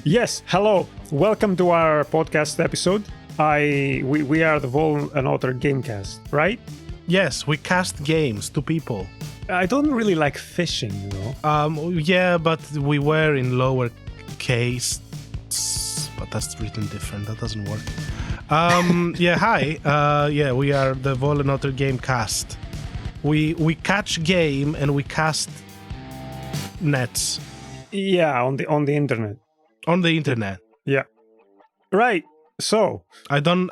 Yes, hello. Welcome to our podcast episode. We are the VoleMaulder Gamecast, right? Yes, we cast games to people. I don't really like fishing, you know. Yeah, but we were in lower case, but that's written different. That doesn't work. Yeah, hi. Yeah, we are the VoleMaulder Gamecast. We catch game and we cast nets. Yeah, on the internet. On the internet. Yeah. Right. So I don't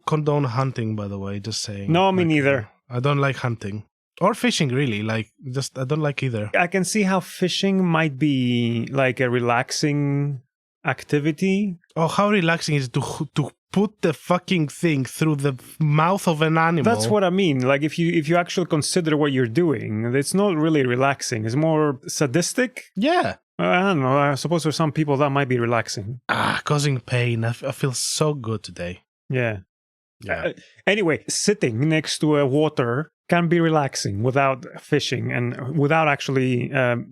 condone hunting, by the way, just saying. No, me neither. I don't like hunting. Or fishing, really. Like, just I don't like either. I can see how fishing might be like a relaxing activity. Oh, how relaxing is it to put the fucking thing through the mouth of an animal. That's what I mean. Like if you actually consider what you're doing, it's not really relaxing. It's more sadistic. Yeah. I don't know. I suppose for some people that might be relaxing. Causing pain. I feel so good today. Yeah. Yeah. Anyway, sitting next to a water can be relaxing without fishing and without actually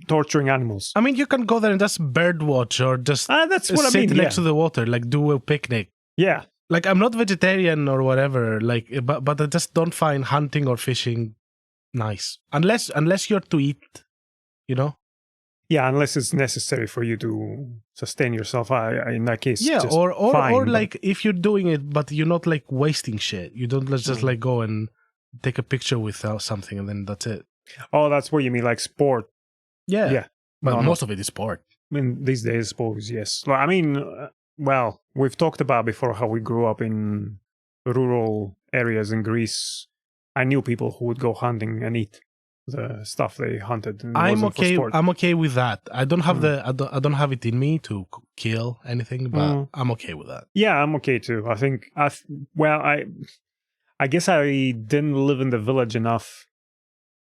torturing animals. I mean, you can go there and just bird watch or just that's what sit I mean, next to the water, like do a picnic. Yeah. Like, I'm not vegetarian or whatever, like, but I just don't find hunting or fishing nice. Unless you're to eat, you know? Yeah, unless it's necessary for you to sustain yourself. In that case, yeah, just or fine, like if you're doing it, but you're not like wasting shit. You don't just like go and take a picture with something and then that's it. Oh, that's what you mean, like sport. Yeah, Yeah. but most of it is sport. I mean, these days, I suppose, yes. Well, I mean, well, we've talked about before how we grew up in rural areas in Greece. I knew people who would go hunting and eat the stuff they hunted. And I'm okay. For sport. I'm okay with that. I don't have I don't have it in me to kill anything, but I'm okay with that. Yeah, I'm okay too. I think I guess I didn't live in the village enough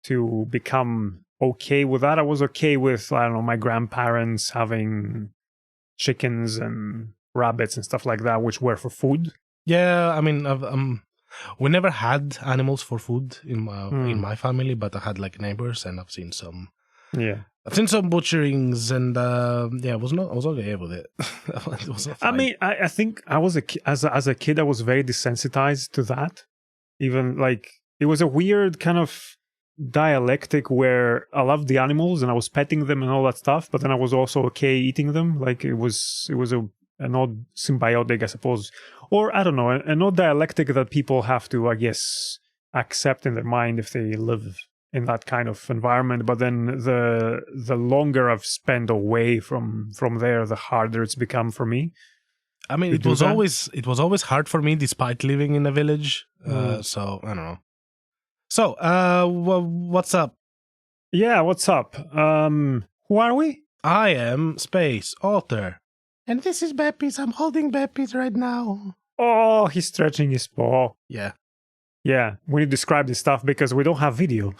to become okay with that. I was okay with, I don't know, my grandparents having chickens and rabbits and stuff like that, which were for food. Yeah, I mean, we never had animals for food in my family, but I had like neighbors, and I've seen some. Yeah, I've seen some butcherings, and yeah, I was okay with it. It was I mean, I think I was as a kid, I was very desensitized to that. Even like it was a weird kind of dialectic where I loved the animals and I was petting them and all that stuff, but then I was also okay eating them. Like it was an odd symbiotic, I suppose, or I don't know, an odd dialectic that people have to, I guess, accept in their mind if they live in that kind of environment. But then the longer I've spent away from there, the harder it's become for me. I mean, it was always hard for me, despite living in a village. So I don't know. So, what's up? Yeah, what's up? Who are we? I am Space Autarr. And this is Beppis. I'm holding Beppis right now. Oh, he's stretching his paw. Yeah. Yeah, we need to describe this stuff because we don't have video.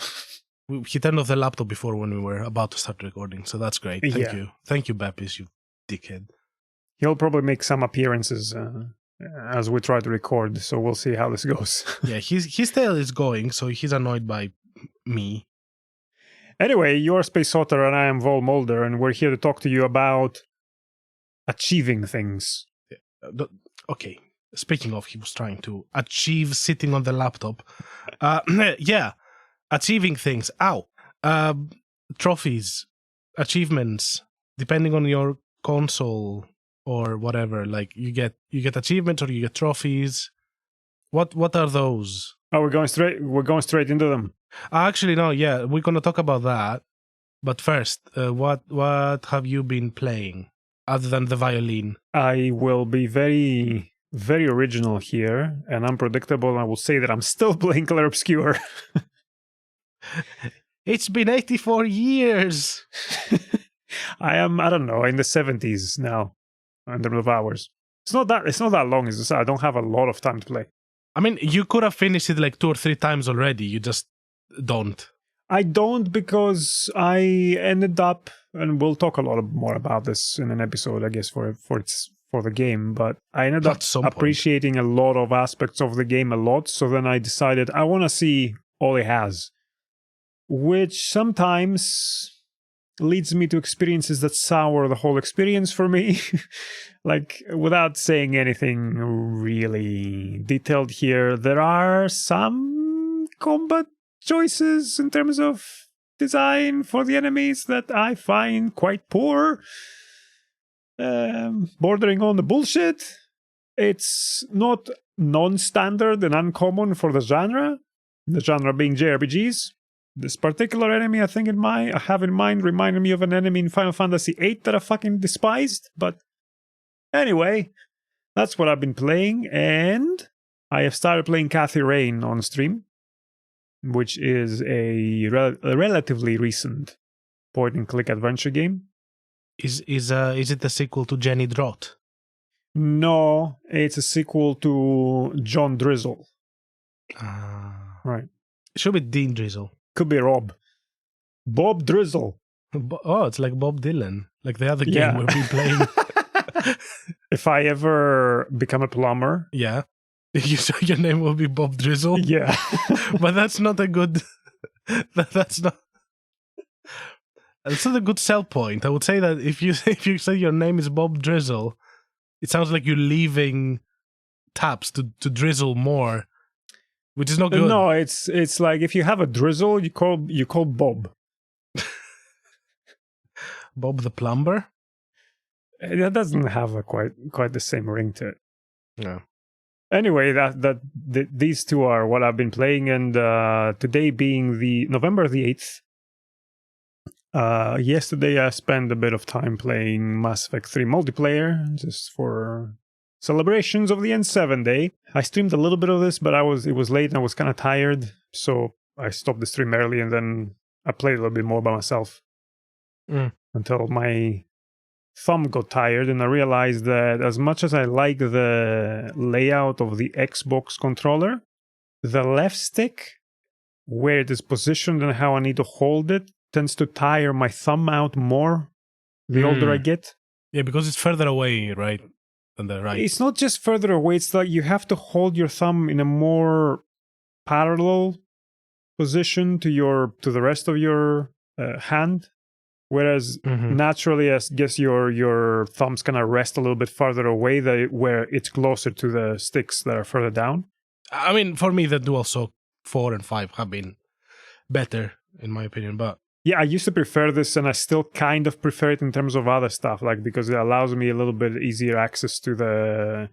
He turned off the laptop before when we were about to start recording, so that's great. Thank you. Thank you, Beppis, you dickhead. He'll probably make some appearances as we try to record, so we'll see how this goes. Yeah, his tail is going, so he's annoyed by me. Anyway, you're Space Autarr and I am VoleMaulder, and we're here to talk to you about achieving things. Okay, speaking of, he was trying to achieve sitting on the laptop. Yeah, achieving things. Trophies, achievements, depending on your console or whatever. Like you get achievements or you get trophies. What are those? Oh, we're going straight into them. Actually, no. Yeah, we're gonna talk about that. But first, what have you been playing other than the violin? I will be very, very original here and unpredictable. And I will say that I'm still playing Clair Obscur. It's been 84 years. I don't know, in the 70s now, in terms of hours. It's not that long. It's just I don't have a lot of time to play. I mean, you could have finished it like 2 or 3 times already. You just don't. I don't, because I ended up, and we'll talk a lot more about this in an episode, I guess, for the game, but I ended up appreciating a lot of aspects of the game a lot, so then I decided I want to see all it has, which sometimes leads me to experiences that sour the whole experience for me. Like, without saying anything really detailed here, there are some combat choices in terms of design for the enemies that I find quite poor, bordering on the bullshit. It's not non-standard and uncommon for the genre being JRPGs. This particular enemy I have in mind reminded me of an enemy in Final Fantasy VIII that I fucking despised. But anyway, that's what I've been playing, and I have started playing Cathy Rain on stream, which is a relatively recent point-and-click adventure game. Is it the sequel to Jenny Drott? No, it's a sequel to John Drizzle. Right. It should be Dean Drizzle. Could be Rob. Bob Drizzle. Oh, it's like Bob Dylan, like the other game we've been playing. If I ever become a plumber. Yeah. Your name will be Bob Drizzle? Yeah. But that's not a good... That's not a good sell point. I would say that if you say your name is Bob Drizzle, it sounds like you're leaving taps to drizzle more, which is not good. No, it's like if you have a drizzle, you call Bob. Bob the plumber? That doesn't have quite the same ring to it. No. Anyway, these two are what I've been playing, and today being the November the 8th, yesterday I spent a bit of time playing Mass Effect 3 multiplayer, just for celebrations of the N7 day. I streamed a little bit of this, but it was late and I was kind of tired, so I stopped the stream early, and then I played a little bit more by myself until my thumb got tired, and I realized that as much as I like the layout of the Xbox controller, the left stick, where it is positioned and how I need to hold it, tends to tire my thumb out more the older I get. Yeah, because it's further away, right, than the right. It's not just further away, it's like you have to hold your thumb in a more parallel position to the rest of your hand. Whereas naturally, I guess your thumbs kind of rest a little bit farther away, where it's closer to the sticks that are further down. I mean, for me, the DualShock 4 and 5 have been better, in my opinion. But yeah, I used to prefer this, and I still kind of prefer it in terms of other stuff, like because it allows me a little bit easier access to the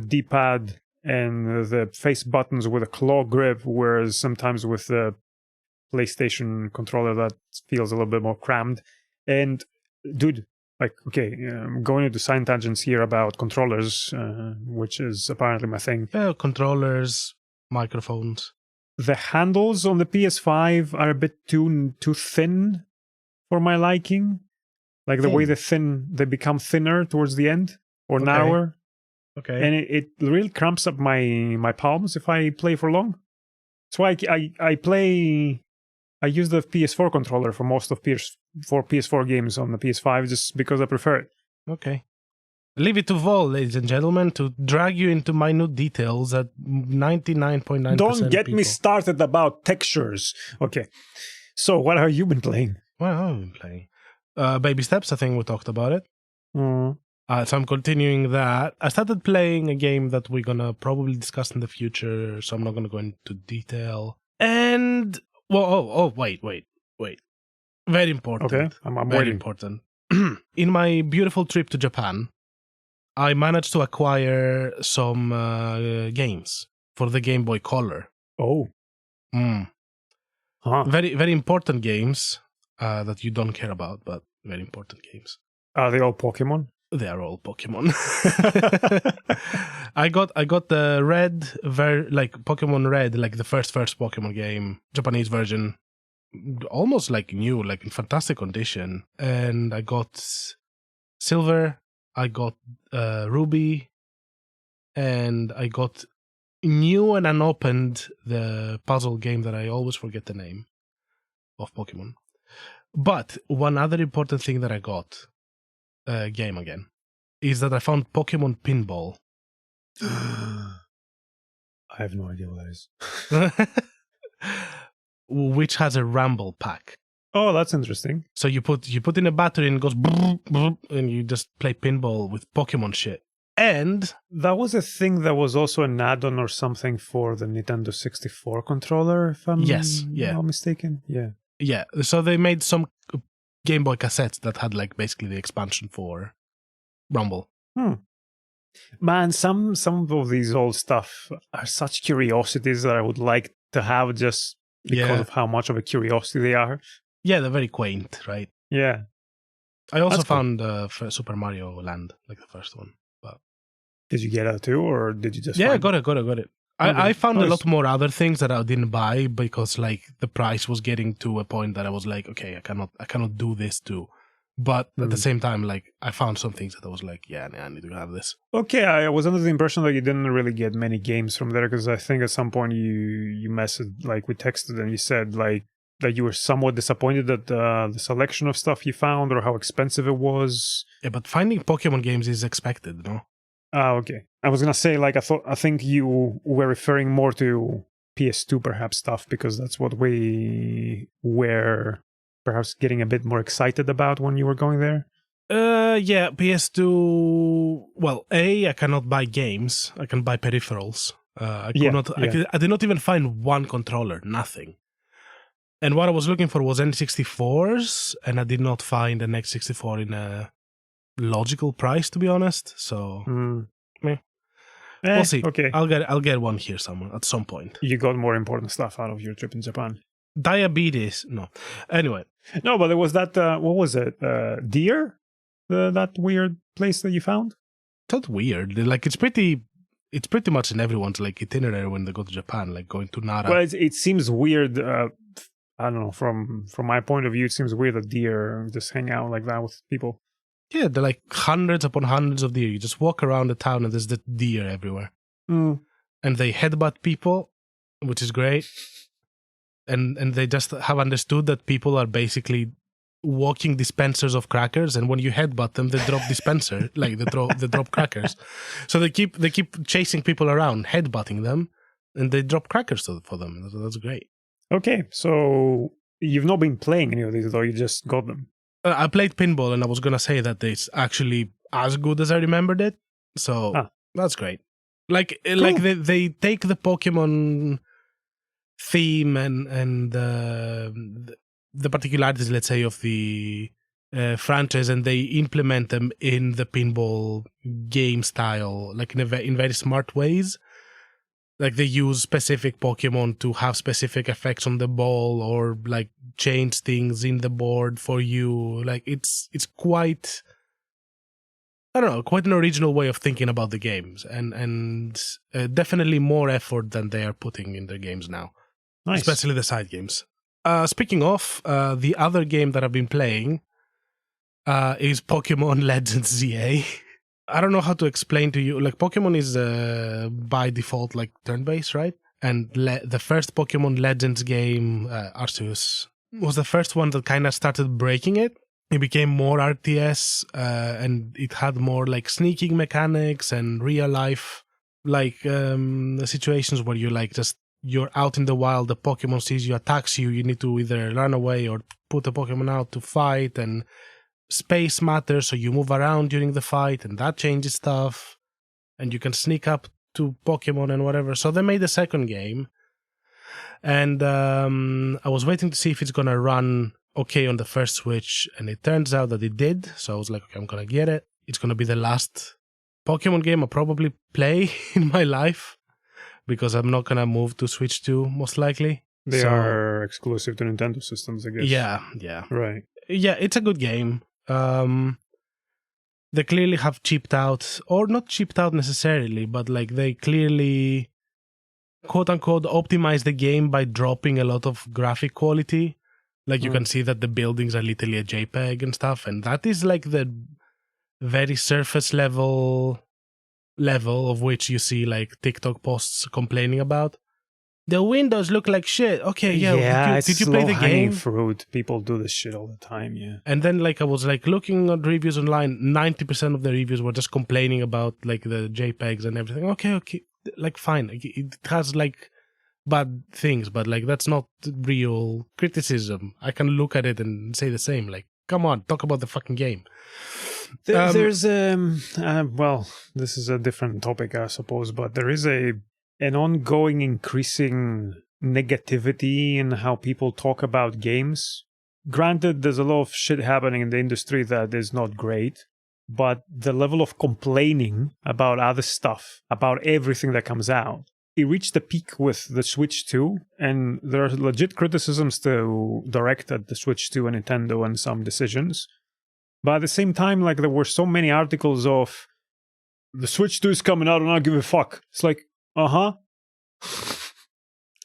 D-pad and the face buttons with a claw grip, whereas sometimes with the PlayStation controller that feels a little bit more crammed. And dude, like, okay, I'm going into side tangents here about controllers, which is apparently my thing. Yeah, controllers, microphones. The handles on the PS5 are a bit too thin for my liking. Like the way they become thinner towards the end, or narrower. Okay. And it really cramps up my palms if I play for long. That's why I use the PS4 controller for most of PS4 games on the PS5 just because I prefer it. Okay. Leave it to Vol, ladies and gentlemen, to drag you into minute details that 99.9% Don't get people. me started about textures. Okay. So what have you been playing? What have I been playing? Baby Steps, I think we talked about it. So I'm continuing that. I started playing a game that we're going to probably discuss in the future, so I'm not going to go into detail. And... Well, wait. Very important. Okay, I'm very waiting. important. In my beautiful trip to Japan, I managed to acquire some games for the Game Boy Color. Oh. Huh. Very, very important games that you don't care about, but very important games. Are they all Pokemon? They are all Pokemon. I got the red, like Pokemon Red, like the first Pokemon game, Japanese version, almost like new, like in fantastic condition. And I got Silver, I got Ruby, and I got new and unopened the puzzle game that I always forget the name of Pokemon. But one other important thing that I got. Game again is that I found Pokemon Pinball. I have no idea what that is. Which has a Rumble pack. Oh, that's interesting. So you put in a battery and it goes and you just play pinball with Pokemon shit. And that was a thing that was also an add-on or something for the Nintendo 64 controller, if I'm not mistaken. Yeah. Yeah. So they made some Game Boy cassettes that had like basically the expansion for Rumble. Man, some of these old stuff are such curiosities that I would like to have just because of how much of a curiosity they are. Yeah, they're very quaint, right? Yeah. I also found Super Mario Land, like the first one. But did you get it too, or did you just? Yeah, got it. I found a lot more other things that I didn't buy because like the price was getting to a point that I was like, okay, I cannot do this too. But at the same time, like I found some things that I was like, yeah, I need to have this. Okay, I was under the impression that you didn't really get many games from there because I think at some point you messaged, like we texted and you said like that you were somewhat disappointed at the selection of stuff you found or how expensive it was. Yeah, but finding Pokemon games is expected, no? Okay. I was gonna say like I think you were referring more to PS2 perhaps stuff because that's what we were perhaps getting a bit more excited about when you were going there. Yeah, PS2. Well, I cannot buy games. I can buy peripherals. I did not even find one controller. Nothing. And what I was looking for was N64s, and I did not find an X64 in a logical price, to be honest. So, we'll see. Okay, I'll get one here somewhere at some point. You got more important stuff out of your trip in Japan. Diabetes, no. Anyway, no, but there was that. What was it? Deer, that weird place that you found. That's weird. Like it's pretty much in everyone's like itinerary when they go to Japan, like going to Nara. Well, it seems weird. I don't know. From my point of view, it seems weird that deer just hang out like that with people. Yeah, they're like hundreds upon hundreds of deer. You just walk around the town and there's the deer everywhere. And they headbutt people, which is great. And they just have understood that people are basically walking dispensers of crackers, and when you headbutt them, they drop dispenser, like they drop crackers. So they keep chasing people around, headbutting them, and they drop crackers for them. That's great. Okay, so you've not been playing any of these, though. You just got them. I played pinball, and I was gonna say that it's actually as good as I remembered it. So that's great. Like they take the Pokemon theme and the particularities, let's say, of the franchise, and they implement them in the pinball game style, like in very smart ways. Like they use specific Pokemon to have specific effects on the ball, or like change things in the board for you. Like it's quite, I don't know, quite an original way of thinking about the games, and definitely more effort than they are putting in their games now. Nice. Especially the side games. Speaking of, the other game that I've been playing is Pokemon Legends ZA. I don't know how to explain to you. Like, Pokemon is by default like turn-based, right? And the first Pokemon Legends game, Arceus, was the first one that kind of started breaking it. It became more RTS, and it had more like sneaking mechanics and real life like situations where you're out in the wild, the Pokemon sees you, attacks you, you need to either run away or put the Pokemon out to fight, and space matters, so you move around during the fight, and that changes stuff, and you can sneak up to Pokemon and whatever. So they made a second game, and I was waiting to see if it's gonna run okay on the first Switch, and it turns out that it did, so I was like, okay, I'm gonna get it. It's gonna be the last Pokemon game I'll probably play in my life, because I'm not gonna move to Switch 2, most likely. They are exclusive to Nintendo systems, I guess. Yeah. Right. Yeah, it's a good game. They clearly have cheaped out, or not cheaped out necessarily, but like they clearly, quote-unquote, optimize the game by dropping a lot of graphic quality. Like you can see that the buildings are literally a JPEG and stuff, and that is like the very surface level of which you see like TikTok posts complaining about. The windows look like shit. Okay, did you play the game? Fruit. People do this shit all the time, yeah. And then like I was like looking at reviews online, 90% of the reviews were just complaining about like the JPEGs and everything. Okay, like fine. It has like bad things, but like that's not real criticism. I can look at it and say the same. Like, come on, talk about the fucking game. There's well, this is a different topic, I suppose, but there is an ongoing increasing negativity in how people talk about games. Granted, there's a lot of shit happening in the industry that is not great, but the level of complaining about other stuff, about everything that comes out, it reached a peak with the Switch 2, and there are legit criticisms to direct at the Switch 2 and Nintendo and some decisions. But at the same time, like, there were so many articles of the Switch 2 is coming out and I don't give a fuck. It's like,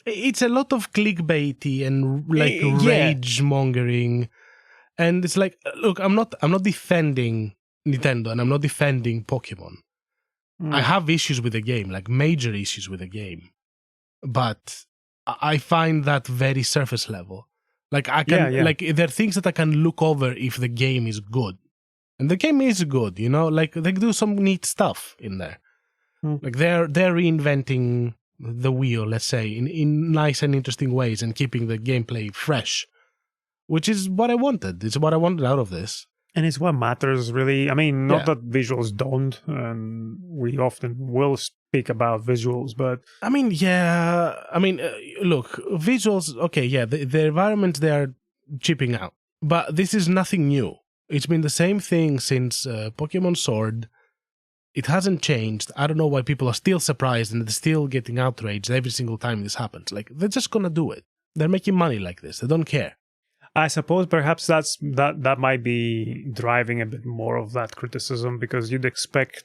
It's a lot of clickbaity and like rage mongering, and it's like, look, I'm not defending Nintendo and I'm not defending Pokemon. I have issues with the game, like major issues with the game, but I find that very surface level. Like I can, like there are things that I can look over if the game is good, and the game is good. You know, like they do some neat stuff in there. Like they're reinventing the wheel, let's say, in nice and interesting ways, and keeping the gameplay fresh, which is what I wanted. It's what I wanted out of this. And it's what matters, really. I mean, not that visuals don't, and we often will speak about visuals, but... I mean, look, visuals, okay, the environment, they are chipping out. But this is nothing new. It's been the same thing since Pokemon Sword. It hasn't changed. I don't know why people are still surprised and they're still getting outraged every single time this happens. Like, they're just gonna do it. They're making money like this. They don't care. I suppose perhaps that might be driving a bit more of that criticism, because you'd expect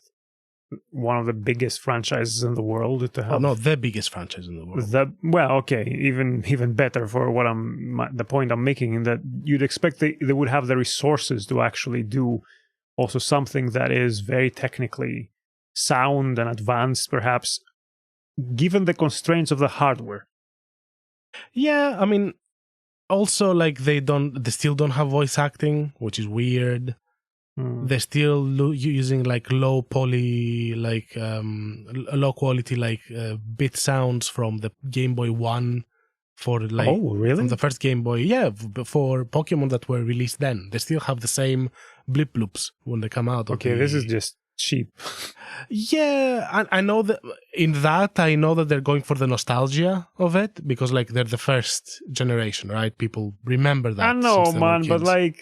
one of the biggest franchises in the world to have... Oh, no, the biggest franchise in the world. Well, okay, even better for what the point I'm making, in that you'd expect they would have the resources to actually do also something that is very technically sound and advanced, perhaps, given the constraints of the hardware. Yeah, I mean... Also, like, they still don't have voice acting, which is weird. They're still using like low quality, like bit sounds from the Game Boy 1 for like from the first Game Boy. Yeah, for Pokemon that were released then, they still have the same blip bloops when they come out. Okay, this is just cheap. Yeah, I know that I know that they're going for the nostalgia of it, because like they're the first generation, right? People remember that. I know, man, but like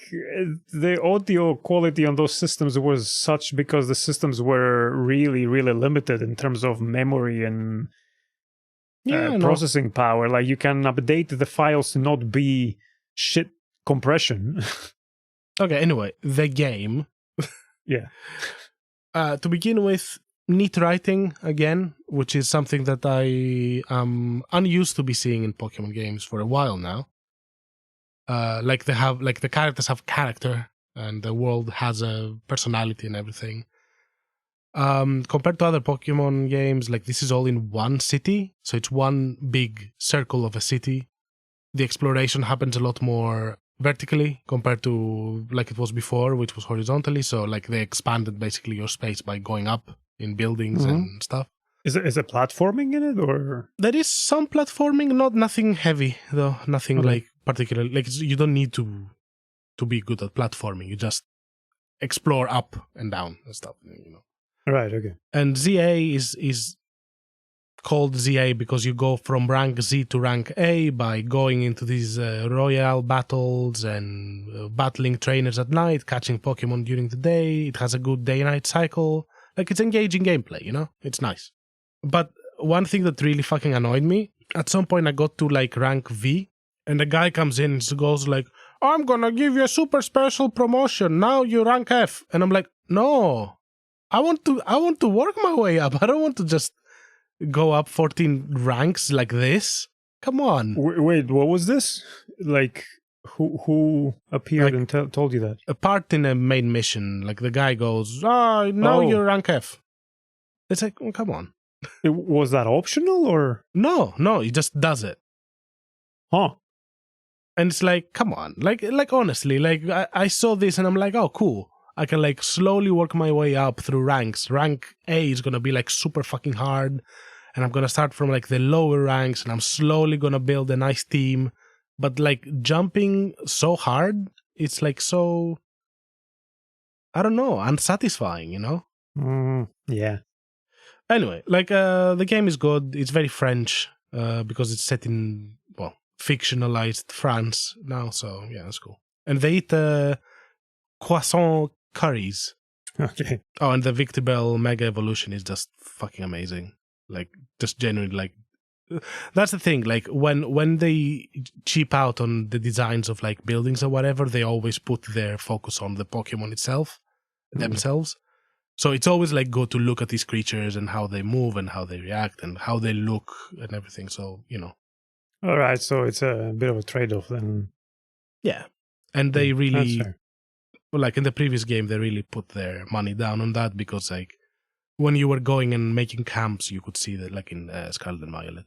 the audio quality on those systems was such because the systems were really, really limited in terms of memory and processing power. Like, you can update the files to not be shit compression. Okay, anyway, the game. Yeah. To begin with, neat writing again, which is something that I am unused to be seeing in Pokemon games for a while now. Like the characters have character, and the world has a personality and everything. Compared to other Pokemon games, like this is all in one city, so it's one big circle of a city. The exploration happens a lot more vertically compared to like it was before, which was horizontally. So like they expanded basically your space by going up in buildings and stuff. Is there platforming in it, or there is some platforming? Nothing heavy though. Nothing like particular. Like you don't need to be good at platforming. You just explore up and down and stuff. You know. Right. Okay. And ZA is called ZA because you go from rank Z to rank A by going into these royal battles and battling trainers at night, catching Pokemon during the day. It has a good day-night cycle. Like, it's engaging gameplay, you know? It's nice. But one thing that really fucking annoyed me, at some point I got to like rank V, and the guy comes in and goes like, I'm gonna give you a super special promotion. Now you rank F. And I'm like, no, I want to work my way up. I don't want to just go up 14 ranks like this. Come on. Wait, what was this? Like, who appeared like, and told you that? A part in a main mission. Like, the guy goes, now you're rank F. It's like, oh, come on. Was that optional, or? No, he just does it. Huh. And it's like, come on. Like honestly, like, I saw this and I'm like, oh, cool. I can, like, slowly work my way up through ranks. Rank A is gonna be, like, super fucking hard. and I'm gonna start from like the lower ranks, and I'm slowly gonna build a nice team. But like jumping so hard, it's like so, I don't know, unsatisfying, you know? Yeah. Anyway, like the game is good. It's very French because it's set in, well, fictionalized France now. So yeah, that's cool. And they eat croissant curries. Okay. Oh, and the Victor Bell Mega Evolution is just fucking amazing. Like, just genuinely, like, that's the thing. Like, when they cheap out on the designs of like buildings or whatever, they always put their focus on the Pokemon itself, themselves. So it's always like good to look at these creatures and how they move and how they react and how they look and everything. So, you know. All right. So it's a bit of a trade-off then. Yeah. And they really, That's fair. like in the previous game, they really put their money down on that because like when you were going and making camps, you could see that, like in Scarlet and Violet,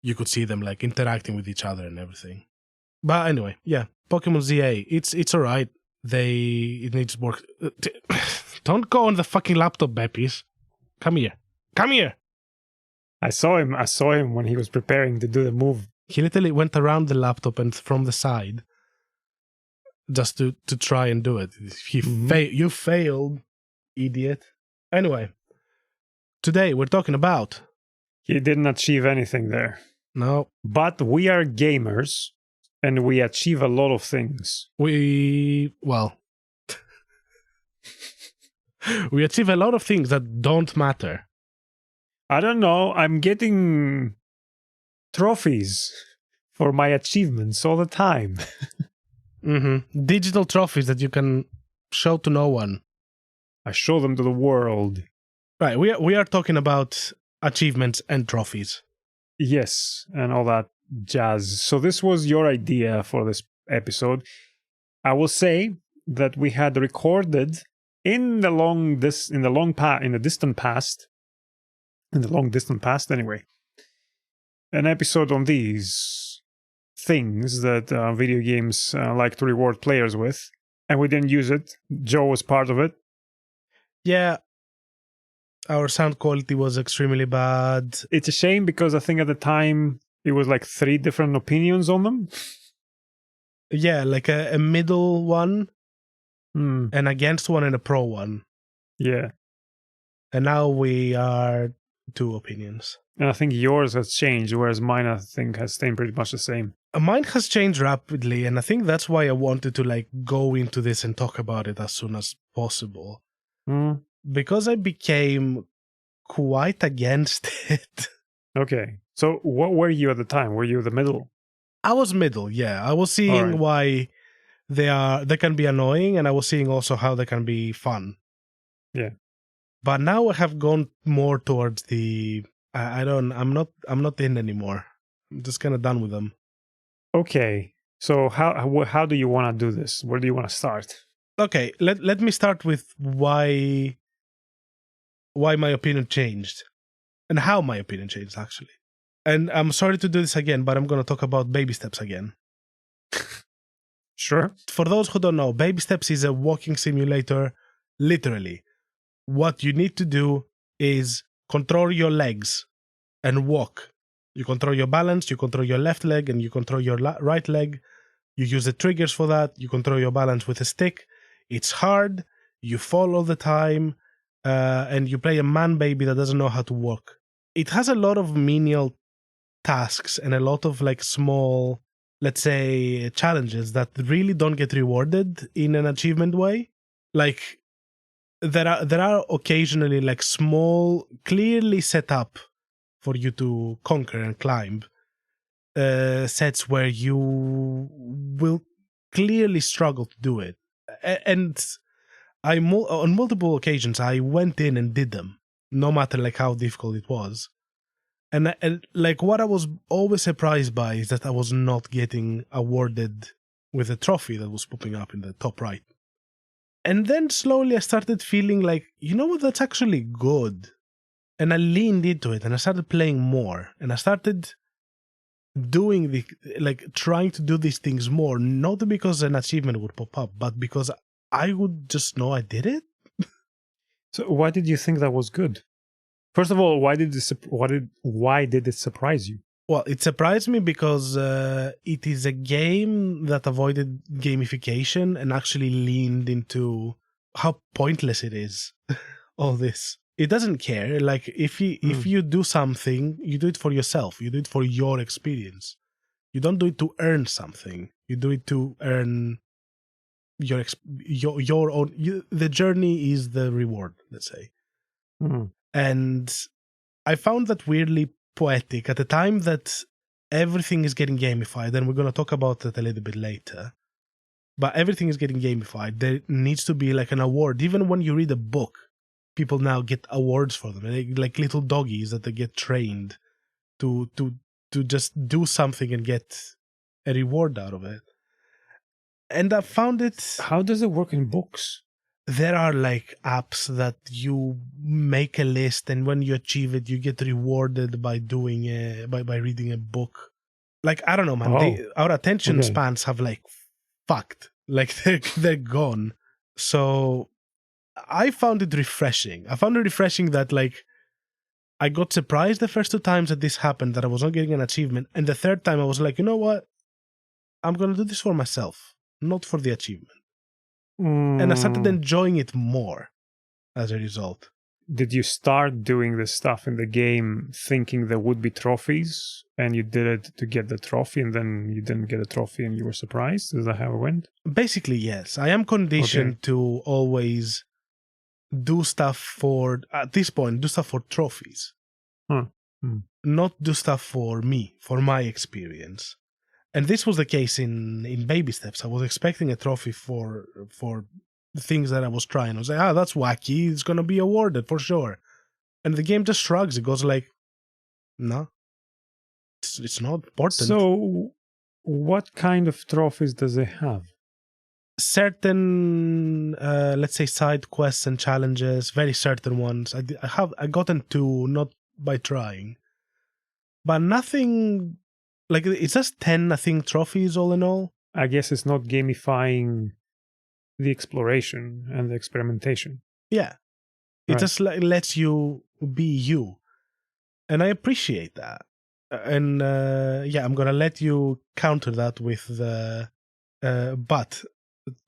you could see them like interacting with each other and everything. But anyway, yeah, Pokemon ZA, it's all right. It needs work. Don't go on the fucking laptop, Beppis. Come here. Come here. I saw him when he was preparing to do the move. He literally went around the laptop and from the side just to try and do it. You failed, idiot. Anyway, today we're talking about... He didn't achieve anything there. No. But we are gamers, and we achieve a lot of things. Well... we achieve a lot of things that don't matter. I don't know. I'm getting trophies for my achievements all the time. Digital trophies that you can show to no one. I show them to the world. Right, we are talking about achievements and trophies. Yes, and all that jazz. So this was your idea for this episode. I will say that we had recorded in the distant past, anyway, an episode on these things that video games like to reward players with, and we didn't use it. Joe was part of it. Yeah, our sound quality was extremely bad. It's a shame because I think at the time it was like 3 different opinions on them. Yeah, like a middle one, an against one, and a pro one. Yeah. And now we are 2 opinions. And I think yours has changed, whereas mine, I think, has stayed pretty much the same. Mine has changed rapidly, and I think that's why I wanted to like go into this and talk about it as soon as possible. Because I became quite against it. Okay. So what were you at the time? Were you the middle? I was middle, yeah. I was seeing why they can be annoying, and I was seeing also how they can be fun. Yeah. But now I have gone more towards the I'm not in anymore. I'm just kind of done with them. Okay. So how do you want to do this? Where do you want to start? Okay, let me start with why my opinion changed and how my opinion changed, actually. And I'm sorry to do this again, but I'm going to talk about Baby Steps again. Sure. For those who don't know, Baby Steps is a walking simulator, literally. What you need to do is control your legs and walk. You control your balance, you control your left leg, and you control your right leg. You use the triggers for that. You control your balance with a stick. It's hard. You fall all the time. And you play a man baby that doesn't know how to walk. It has a lot of menial tasks and a lot of like small, let's say, challenges that really don't get rewarded in an achievement way. Like there are occasionally like small, clearly set up for you to conquer and climb sets where you will clearly struggle to do it. And on multiple occasions I went in and did them, no matter like how difficult it was. And like what I was always surprised by is that I was not getting awarded with a trophy that was popping up in the top right. And then slowly I started feeling like, you know what, that's actually good. And I leaned into it and I started playing more. And I started doing trying to do these things more, not because an achievement would pop up, but because I would just know I did it. So why did you think that was good? First of all, why did it surprise you? Well, it surprised me because it is a game that avoided gamification and actually leaned into how pointless it is. All this. It doesn't care. Like if you do something, you do it for yourself. You do it for your experience. You don't do it to earn something. You do it to earn your own. The journey is the reward, let's say. And I found that weirdly poetic at the time that everything is getting gamified, and we're going to talk about that a little bit later. But everything is getting gamified. There needs to be like an award. Even when you read a book, people now get awards for them, like little doggies that they get trained to just do something and get a reward out of it. And I found it. How does it work in books? There are like apps that you make a list, and when you achieve it, you get rewarded by doing by reading a book. Like I don't know, man. Our attention spans have like fucked. Like they're gone. So I found it refreshing. I found it refreshing that like I got surprised the first 2 times that this happened, that I was not getting an achievement, and the third time I was like, you know what? I'm gonna do this for myself, not for the achievement. And I started enjoying it more as a result. Did you start doing this stuff in the game thinking there would be trophies, and you did it to get the trophy, and then you didn't get a trophy and you were surprised? Is that how it went? Basically, yes. I am conditioned to always do stuff for, at this point, do stuff for trophies. Not do stuff for me, for my experience. And this was the case in baby steps. I was expecting a trophy for the things that I was trying. I was like, that's wacky. It's going to be awarded for sure. And the game just shrugs. It goes like, no, it's not important. So what kind of trophies does it have? Certain, let's say, side quests and challenges, very certain ones. I gotten 2, not by trying. But nothing... Like, it's just 10, I think, trophies all in all. I guess it's not gamifying the exploration and the experimentation. Yeah. It just lets you be you. And I appreciate that. And, I'm going to let you counter that with the... but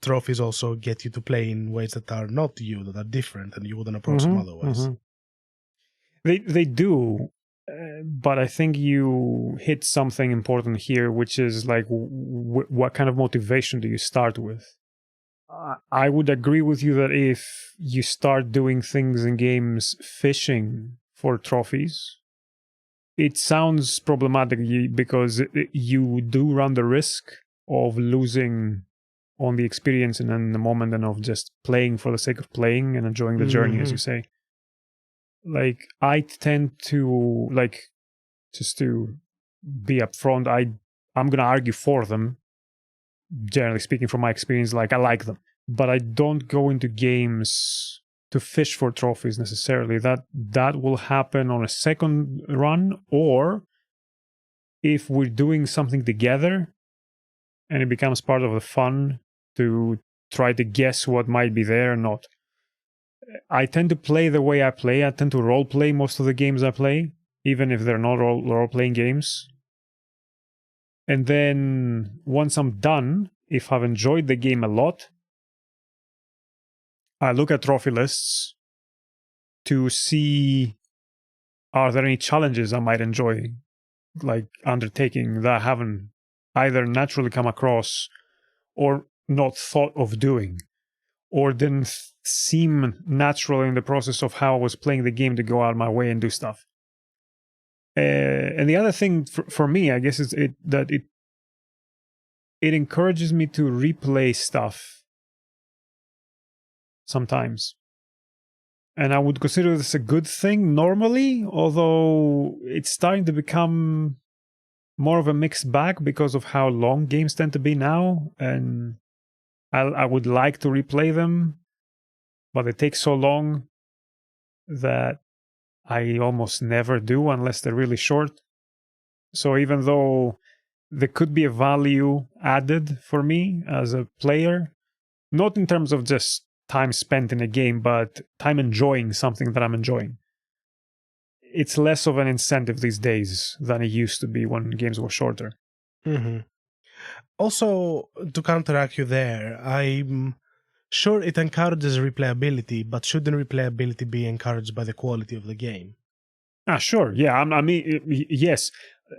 trophies also get you to play in ways that are not you, that are different, and you wouldn't approach them otherwise. They do. But I think you hit something important here, which is like, what kind of motivation do you start with? I would agree with you that if you start doing things in games fishing for trophies, it sounds problematic because you do run the risk of losing on the experience and in the moment, and of just playing for the sake of playing and enjoying the journey, as you say. Like, I tend to, like, just to be upfront, I'm going to argue for them. Generally speaking, from my experience, like, I like them. But I don't go into games to fish for trophies necessarily. That will happen on a second run, or if we're doing something together and it becomes part of the fun to try to guess what might be there or not. I tend to play the way I play. I tend to role play most of the games I play, even if they're not role playing games. And then once I'm done, if I've enjoyed the game a lot, I look at trophy lists to see, are there any challenges I might enjoy, like undertaking, that I haven't either naturally come across or not thought of doing, or didn't seem natural in the process of how I was playing the game to go out of my way and do stuff. And the other thing for me, I guess, is that it encourages me to replay stuff sometimes. And I would consider this a good thing normally, although it's starting to become more of a mixed bag because of how long games tend to be now. And I would like to replay them, but it takes so long that I almost never do unless they're really short. So even though there could be a value added for me as a player, not in terms of just time spent in a game, but time enjoying something that I'm enjoying, it's less of an incentive these days than it used to be when games were shorter. Mm-hmm. Also, to counteract you there, I'm sure it encourages replayability, but shouldn't replayability be encouraged by the quality of the game? Sure. Yeah, I mean, yes.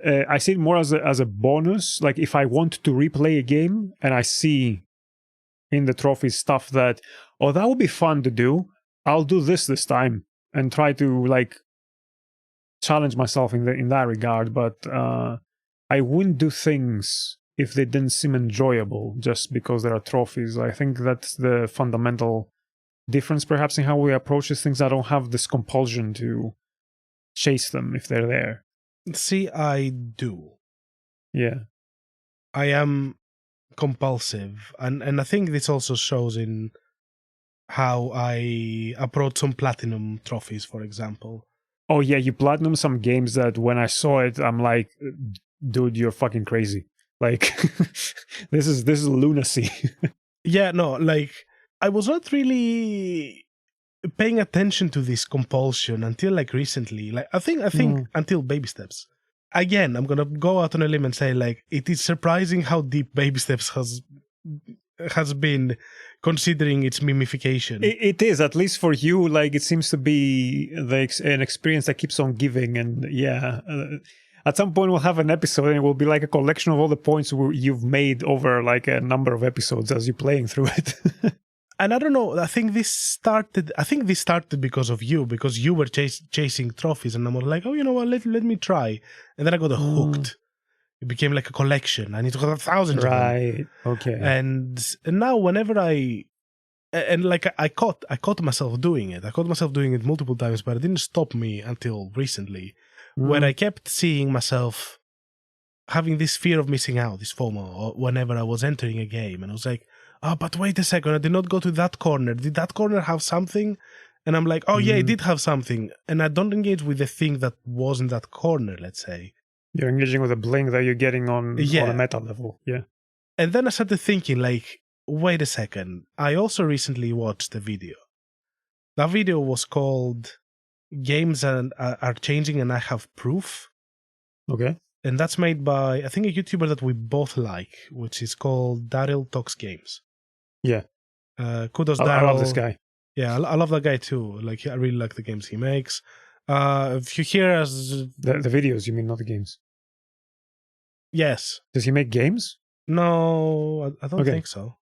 I see it more as a bonus. Like if I want to replay a game and I see in the trophies stuff that, oh, that would be fun to do, I'll do this time and try to like challenge myself in that regard. But I wouldn't do things if they didn't seem enjoyable just because there are trophies. I think that's the fundamental difference, perhaps, in how we approach these things. I don't have this compulsion to chase them if they're there. See, I do. Yeah. I am compulsive, and I think this also shows in how I approach some platinum trophies, for example. Oh yeah, you platinum some games that when I saw it, I'm like, dude, you're fucking crazy. Like, this is lunacy. Yeah, no, like I was not really paying attention to this compulsion until like recently. Like I think until Baby Steps. Again, I'm gonna go out on a limb and say like it is surprising how deep Baby Steps has been, considering its mimification. It is, at least for you. Like it seems to be an experience that keeps on giving, and yeah. At some point, we'll have an episode, and it will be like a collection of all the points you've made over like a number of episodes as you're playing through it. And I don't know. I think this started because of you, because you were chasing trophies, and I'm like, oh, you know what? Let me try. And then I got hooked. It became like a collection. I need to got 1,000 of them. Right. Okay. And now, whenever I caught myself doing it. I caught myself doing it multiple times, but it didn't stop me until recently, when I kept seeing myself having this fear of missing out, this FOMO, whenever I was entering a game. And I was like, oh, but wait a second, I did not go to that corner. Did that corner have something? And I'm like, oh yeah, it did have something. And I don't engage with the thing that was in that corner, let's say. You're engaging with a blink that you're getting on a meta level. Yeah. And then I started thinking like, wait a second. I also recently watched a video. That video was called Games Are Changing and I Have Proof. Okay. And that's made by, I think, a YouTuber that we both like, which is called Daryl Talks Games. Yeah. Kudos, Daryl. I love this guy. Yeah, I love that guy too. Like, I really like the games he makes. If you hear us... The videos, you mean, not the games? Yes. Does he make games? No, I don't think so.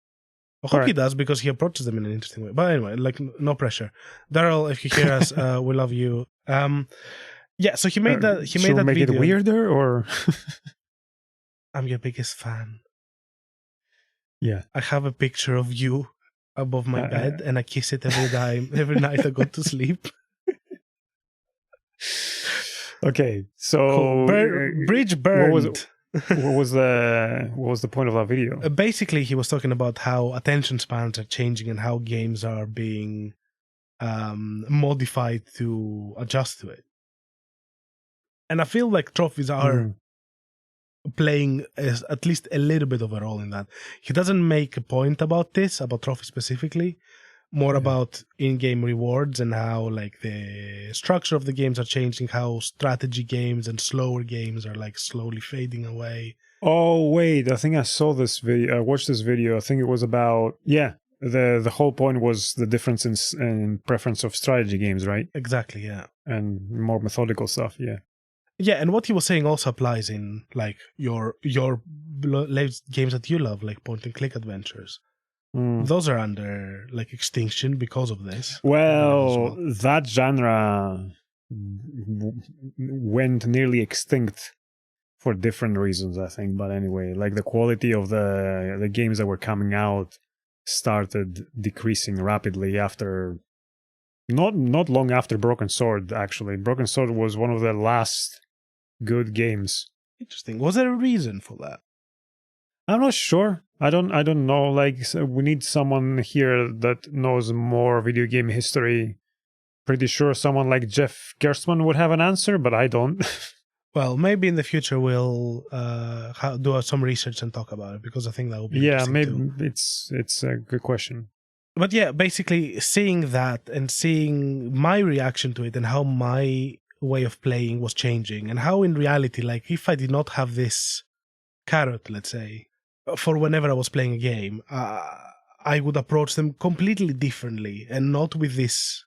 I hope he does, because he approaches them in an interesting way. But anyway, like, no pressure. Daryl, if you hear us, we love you. Yeah, so he made that. He made that make video. It weirder, or I'm your biggest fan. Yeah, I have a picture of you above my bed, and I kiss it every night I go to sleep. Okay, so cool. Bridge burned. What was the point of that video? Basically, he was talking about how attention spans are changing and how games are being modified to adjust to it. And I feel like trophies are playing at least a little bit of a role in that. He doesn't make a point about this, about trophies specifically, more about in-game rewards and how like the structure of the games are changing, how strategy games and slower games are like slowly fading away. Oh, wait, I think I saw this video. I watched this video. I think it was about, the whole point was the difference in preference of strategy games, right? Exactly, yeah. And more methodical stuff, yeah. Yeah, and what he was saying also applies in like your games that you love, like point and click adventures. Those are under like extinction because of this. Well, that genre went nearly extinct for different reasons, I think. But anyway, like the quality of the games that were coming out started decreasing rapidly after, not long after Broken Sword. Actually, Broken Sword was one of the last good games. Interesting. Was there a reason for that? I'm not sure. I don't know. Like, so we need someone here that knows more video game history. Pretty sure someone like Jeff Gerstmann would have an answer, but I don't. Well, maybe in the future we'll do some research and talk about it, because I think that will be interesting maybe too. It's a good question. But yeah, basically seeing that and seeing my reaction to it and how my way of playing was changing, and how in reality, like if I did not have this carrot, let's say, for whenever I was playing a game, I would approach them completely differently, and not with this,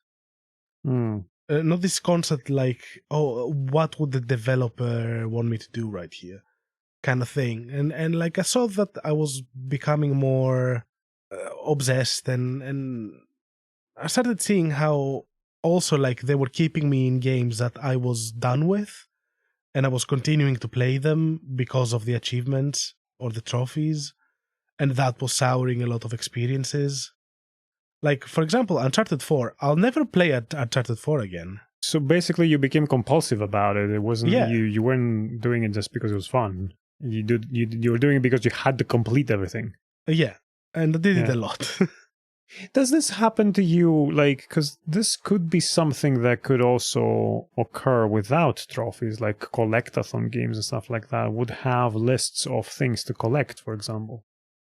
not this concept like, oh, what would the developer want me to do right here, kind of thing. And like I saw that I was becoming more obsessed, and I started seeing how also like they were keeping me in games that I was done with, and I was continuing to play them because of the achievements or the trophies, and that was souring a lot of experiences. Like, for example, Uncharted 4, I'll never play Uncharted 4 again. So basically you became compulsive about it. It wasn't Yeah. you weren't doing it just because it was fun. You were doing it because you had to complete everything. Yeah, and I did it a lot. Does this happen to you, like, because this could be something that could also occur without trophies, like collectathon games and stuff like that would have lists of things to collect, for example.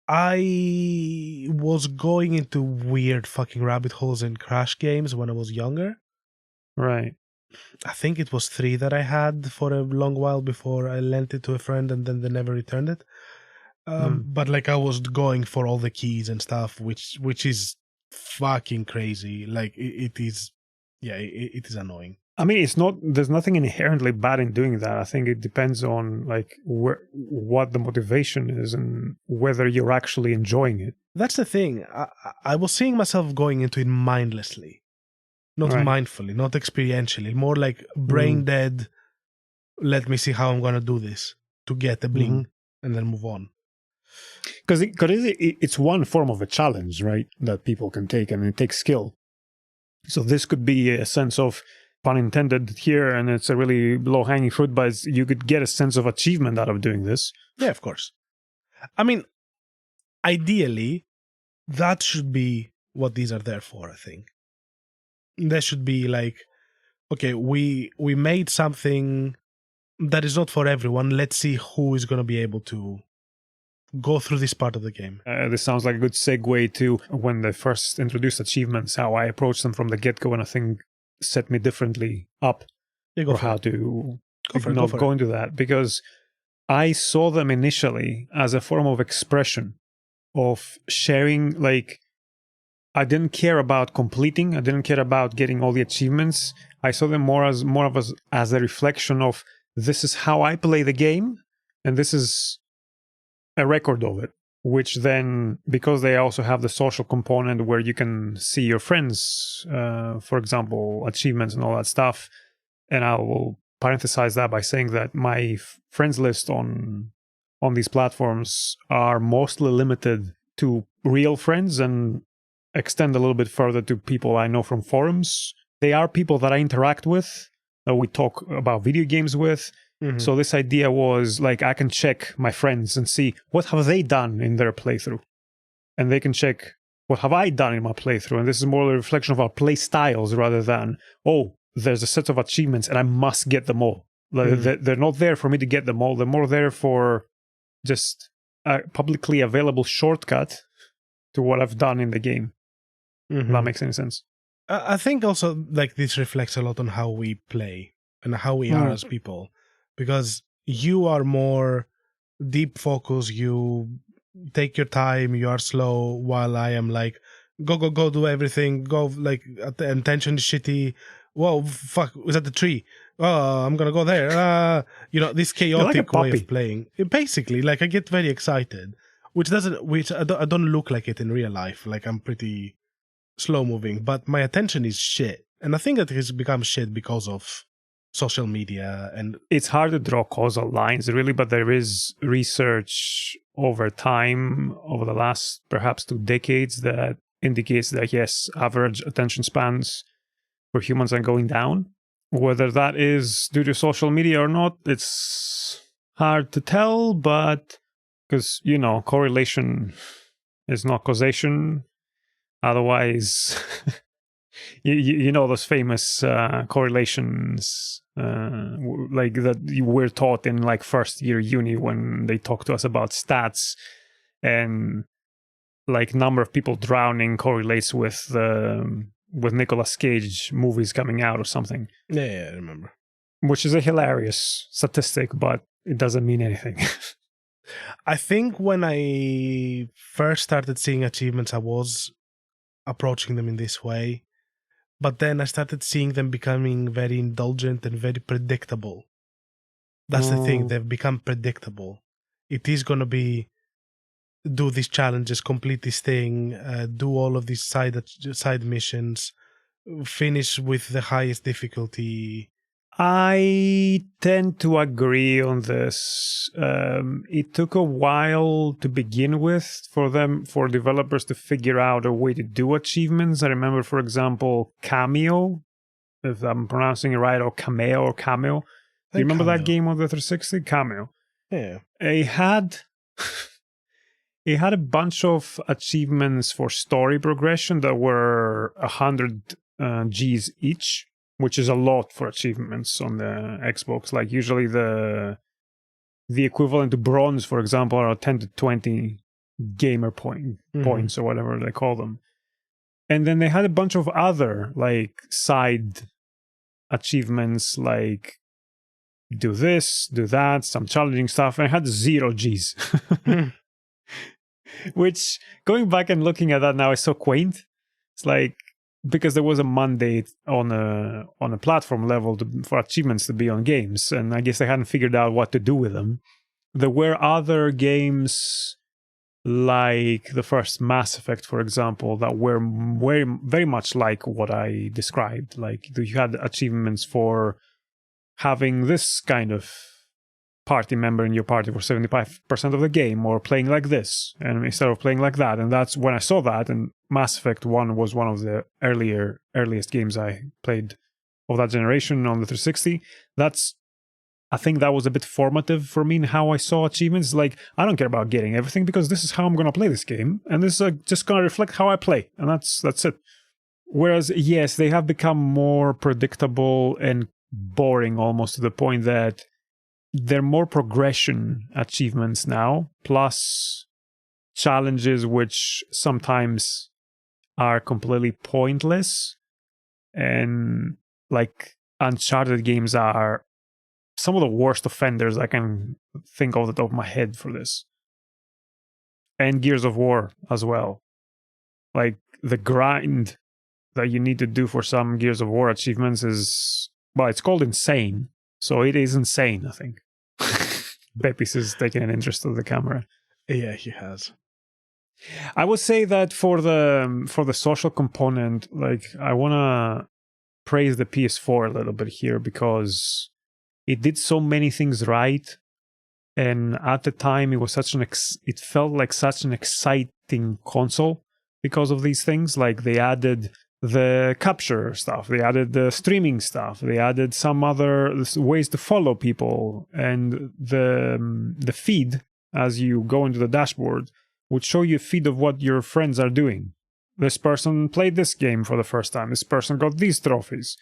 I was going into weird fucking rabbit holes in Crash games when I was younger. Right. I think it was 3 that I had for a long while before I lent it to a friend and then they never returned it. But like I was going for all the keys and stuff, which is fucking crazy. Like it is, yeah, it is annoying. I mean, there's nothing inherently bad in doing that. I think it depends on like what the motivation is and whether you're actually enjoying it. That's the thing. I was seeing myself going into it mindlessly, not mindfully, not experientially, more like brain dead. Let me see how I'm going to do this to get a bling and then move on. Because it's one form of a challenge, right, that people can take, and it takes skill. So this could be a sense of, pun intended here, and it's a really low-hanging fruit, but you could get a sense of achievement out of doing this. Yeah, of course. I mean, ideally, that should be what these are there for, I think. There should be like, okay, we made something that is not for everyone. Let's see who is going to be able to go through this part of the game. This sounds like a good segue to when they first introduced achievements, how I approached them from the get-go, and I think set me differently up for how to go into that. Because I saw them initially as a form of expression, of sharing. Like, I didn't care about completing. I didn't care about getting all the achievements. I saw them more as a reflection of, this is how I play the game, and this is a record of it, which then, because they also have the social component where you can see your friends, for example, achievements and all that stuff. And I will parenthesize that by saying that my friends list on these platforms are mostly limited to real friends and extend a little bit further to people I know from forums. They are people that I interact with, that we talk about video games with. So this idea was like, I can check my friends and see what have they done in their playthrough, and they can check what have I done in my playthrough. And this is more a reflection of our play styles rather than, oh, there's a set of achievements and I must get them all. They're not there for me to get them all. They're more there for just a publicly available shortcut to what I've done in the game. If that makes any sense. I think also like this reflects a lot on how we play and how we are as people. Because you are more deep focus, you take your time, you are slow, while I am like, go, do everything, go, like, attention is shitty. Whoa, fuck, is that the tree? Oh, I'm gonna go there. This chaotic way of playing. Basically, like, I get very excited, which I don't look like it in real life. Like, I'm pretty slow moving, but my attention is shit. And I think that it has become shit because of social media, and it's hard to draw causal lines really, but there is research over time, over the last perhaps 2 decades, that indicates that yes, average attention spans for humans are going down. Whether that is due to social media or not, it's hard to tell, but because correlation is not causation. Otherwise you know those famous correlations like that we're taught in like first year uni when they talk to us about stats, and like number of people drowning correlates with Nicolas Cage movies coming out or something. Yeah, I remember. which is a hilarious statistic, but it doesn't mean anything. I think when I first started seeing achievements, I was approaching them in this way. But then I started seeing them becoming very indulgent and very predictable. That's the thing. They've become predictable. It is going to be do these challenges, complete this thing, do all of these side missions, finish with the highest difficulty. I tend to agree on this. It took a while to begin with for developers to figure out a way to do achievements. I remember, for example, Cameo, if I'm pronouncing it right, or Cameo or Cameo. Do you remember that game on the 360? Cameo. Yeah. It had a bunch of achievements for story progression that were 100 Gs each, which is a lot for achievements on the Xbox. Like usually the equivalent to bronze, for example, are 10 to 20 gamer points or whatever they call them. And then they had a bunch of other like side achievements, like do this, do that, some challenging stuff, and I had 0 Gs. Which, going back and looking at that now, is so quaint. It's like, because there was a mandate on a platform level for achievements to be on games, and I guess they hadn't figured out what to do with them. There were other games like the first Mass Effect, for example, that were very much like what I described. Like you had achievements for having this kind of party member in your party for 75% of the game, or playing like this and instead of playing like that. And that's when I saw that, and Mass Effect 1 was one of the earliest games I played of that generation on the 360. I think that was a bit formative for me in how I saw achievements. Like, I don't care about getting everything because this is how I'm going to play this game, and this is just going to reflect how I play, and that's it. Whereas, yes, they have become more predictable and boring almost to the point that they're more progression achievements now, plus challenges which sometimes are completely pointless. And like Uncharted games are some of the worst offenders I can think of the top of my head for this. And Gears of War as well. Like the grind that you need to do for some Gears of War achievements is, well, it's called insane. So it is insane, I think. Bepis is taking an interest in the camera. Yeah, he has. I would say that for the social component, like, I want to praise the PS4 a little bit here, because it did so many things right, and at the time it was it felt like such an exciting console because of these things. Like, they added the capture stuff, they added the streaming stuff, they added some other ways to follow people, and the feed, as you go into the dashboard, would show you a feed of what your friends are doing. This person played this game for the first time, this person got these trophies.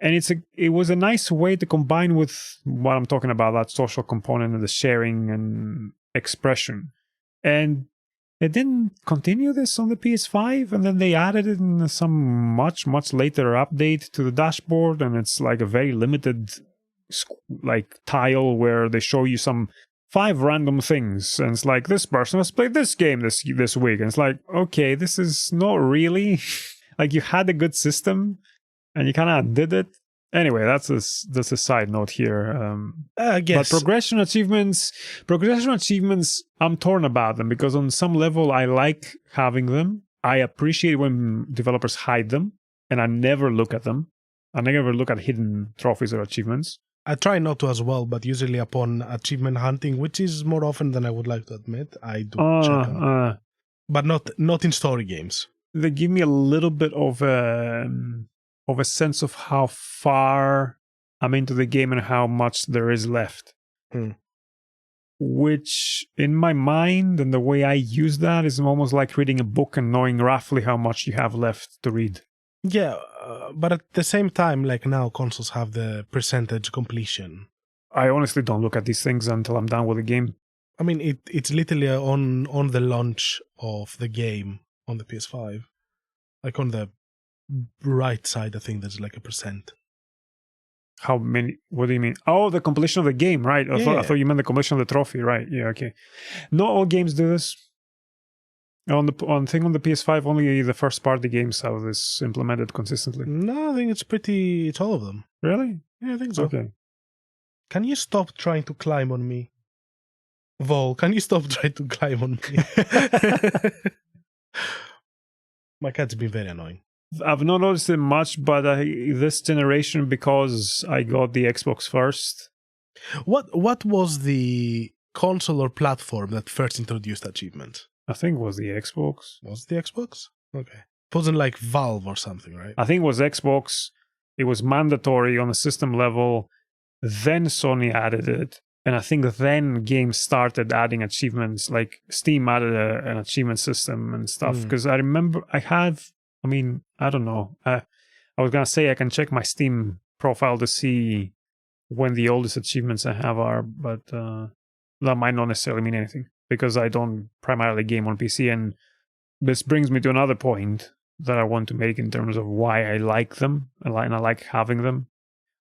And it was a nice way to combine with what I'm talking about, that social component and the sharing and expression. And they didn't continue this on the PS5, and then they added it in some much, much later update to the dashboard, and it's like a very limited like tile where they show you some 5 random things, and it's like, this person has played this game this week, and it's like, okay, this is not really like, you had a good system and you kind of did it. Anyway, that's a side note here. I guess. But progression achievements, I'm torn about them, because on some level I like having them. I appreciate when developers hide them, and I never look at them. I never look at hidden trophies or achievements. I try not to as well, but usually upon achievement hunting, which is more often than I would like to admit, I do check them. But not in story games. They give me a little bit of a sense of how far I'm into the game and how much there is left. Which, in my mind, and the way I use that, is almost like reading a book and knowing roughly how much you have left to read. Yeah, but at the same time, like now, consoles have the percentage completion. I honestly don't look at these things until I'm done with the game. I mean, it's literally on the launch of the game on the PS5. Like on the right side, I think there's like a percent. How many? What do you mean? Oh, the completion of the game, right? I thought you meant the completion of the trophy, right? Yeah, okay. Not all games do this. On the PS5, only the first party games have this implemented consistently. No, I think it's all of them. Really? Yeah, I think so. Okay. Can you stop trying to climb on me? Vol, can you stop trying to climb on me? My cat's been very annoying. I've not noticed it much, but this generation, because I got the Xbox first. What was the console or platform that first introduced achievement? I think it was the Xbox. Was it the Xbox? Okay. It wasn't like Valve or something, right? I think it was Xbox. It was mandatory on a system level. Then Sony added it. And I think then games started adding achievements, like Steam added an achievement system and stuff. Because I remember I don't know. I was going to say I can check my Steam profile to see when the oldest achievements I have are, but that might not necessarily mean anything because I don't primarily game on PC. And this brings me to another point that I want to make in terms of why I like them and I like having them.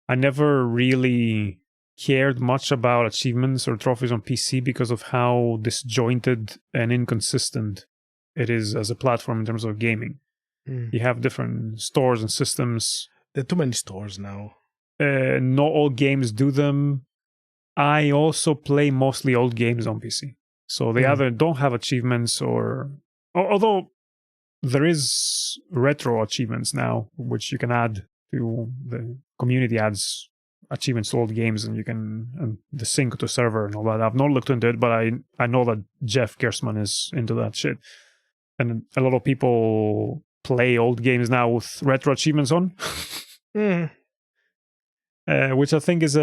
I never really cared much about achievements or trophies on PC because of how disjointed and inconsistent it is as a platform in terms of gaming. You have different stores and systems. There are too many stores now. Not all games do them. I also play mostly old games on PC. So they either don't have achievements although there is retro achievements now, which you can add to the community adds achievements to old games and you can the sync to server and all that. I've not looked into it, but I know that Jeff Gerstmann is into that shit. And a lot of people play old games now with retro achievements on. Which I think is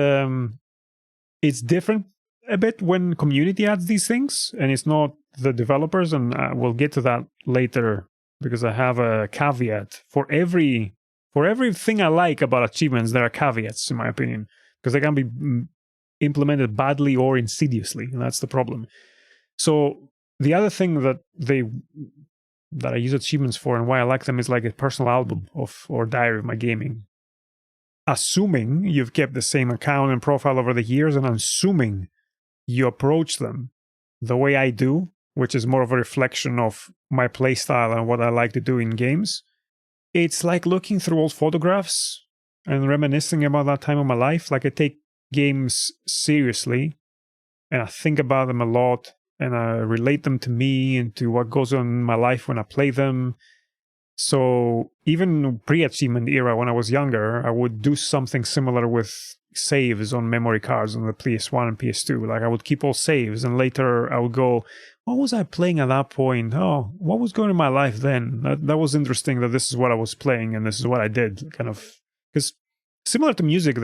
it's different a bit when community adds these things and it's not the developers, and we'll get to that later because I have a caveat for everything I like about achievements. There are caveats, in my opinion, because they can be implemented badly or insidiously, and that's the problem. So the other thing that I use achievements for and why I like them is like a personal album or diary of my gaming. Assuming you've kept the same account and profile over the years, and I'm assuming you approach them the way I do, which is more of a reflection of my playstyle and what I like to do in games. It's like looking through old photographs and reminiscing about that time of my life. Like I take games seriously and I think about them a lot and I relate them to me and to what goes on in my life when I play them. So even pre-achievement era, when I was younger, I would do something similar with saves on memory cards on the PS1 and PS2. Like I would keep all saves and later I would go, what was I playing at that point? Oh, what was going on in my life then? That was interesting that this is what I was playing and this is what I did. Kind of, because similar to music,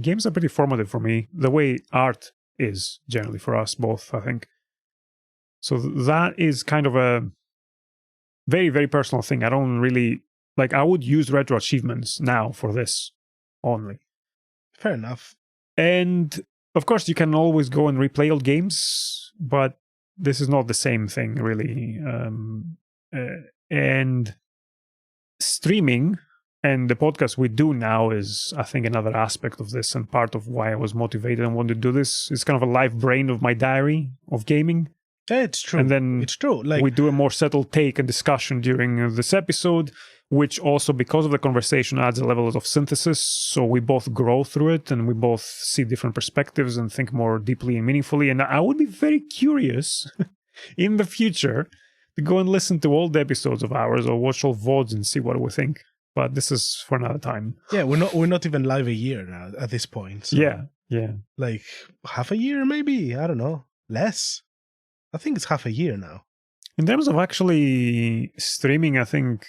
games are pretty formative for me, the way art is generally for us both, I think. So that is kind of a very, very personal thing. I don't really, I would use retro achievements now for this only. Fair enough. And of course, you can always go and replay old games, but this is not the same thing, really. And streaming and the podcast we do now is, I think, another aspect of this and part of why I was motivated and wanted to do this. It's kind of a live brain of my diary of gaming. Yeah, it's true. And then it's true. We do a more settled take and discussion during this episode, which also, because of the conversation, adds a level of synthesis. So we both grow through it and we both see different perspectives and think more deeply and meaningfully. And I would be very curious in the future to go and listen to old episodes of ours or watch old VODs and see what we think. But this is for another time. Yeah, we're not even live a year now at this point. So Yeah. Like half a year, maybe. I don't know. Less. I think it's half a year now. In terms of actually streaming, I think...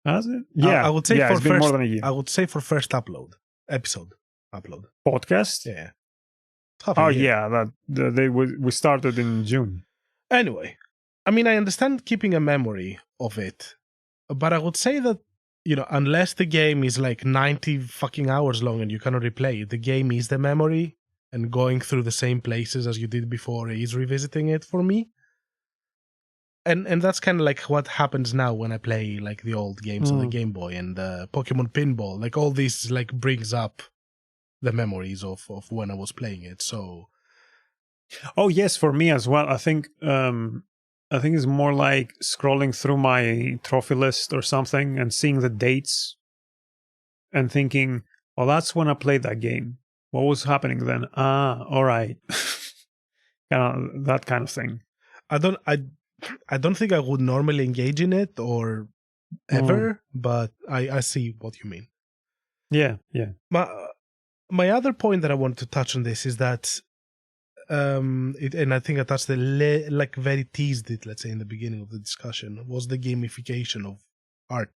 Has it? Yeah. I would say it's been more than a year. I would say for first episode upload. Podcast? Yeah. We started in June. Anyway, I mean, I understand keeping a memory of it, but I would say that, unless the game is like 90 fucking hours long and you cannot replay it, the game is the memory, and going through the same places as you did before is revisiting it for me. And that's kind of like what happens now when I play like the old games on the Game Boy and Pokemon Pinball. Like all this like brings up the memories of when I was playing it. So Oh yes, for me as well. I think it's more like scrolling through my trophy list or something and seeing the dates and thinking, well, that's when I played that game. What was happening then? Ah, all right. That kind of thing. I don't think I would normally engage in it or ever, but I see what you mean. Yeah. My other point that I wanted to touch on this is that and I think I touched very teased it, let's say, in the beginning of the discussion, was the gamification of art.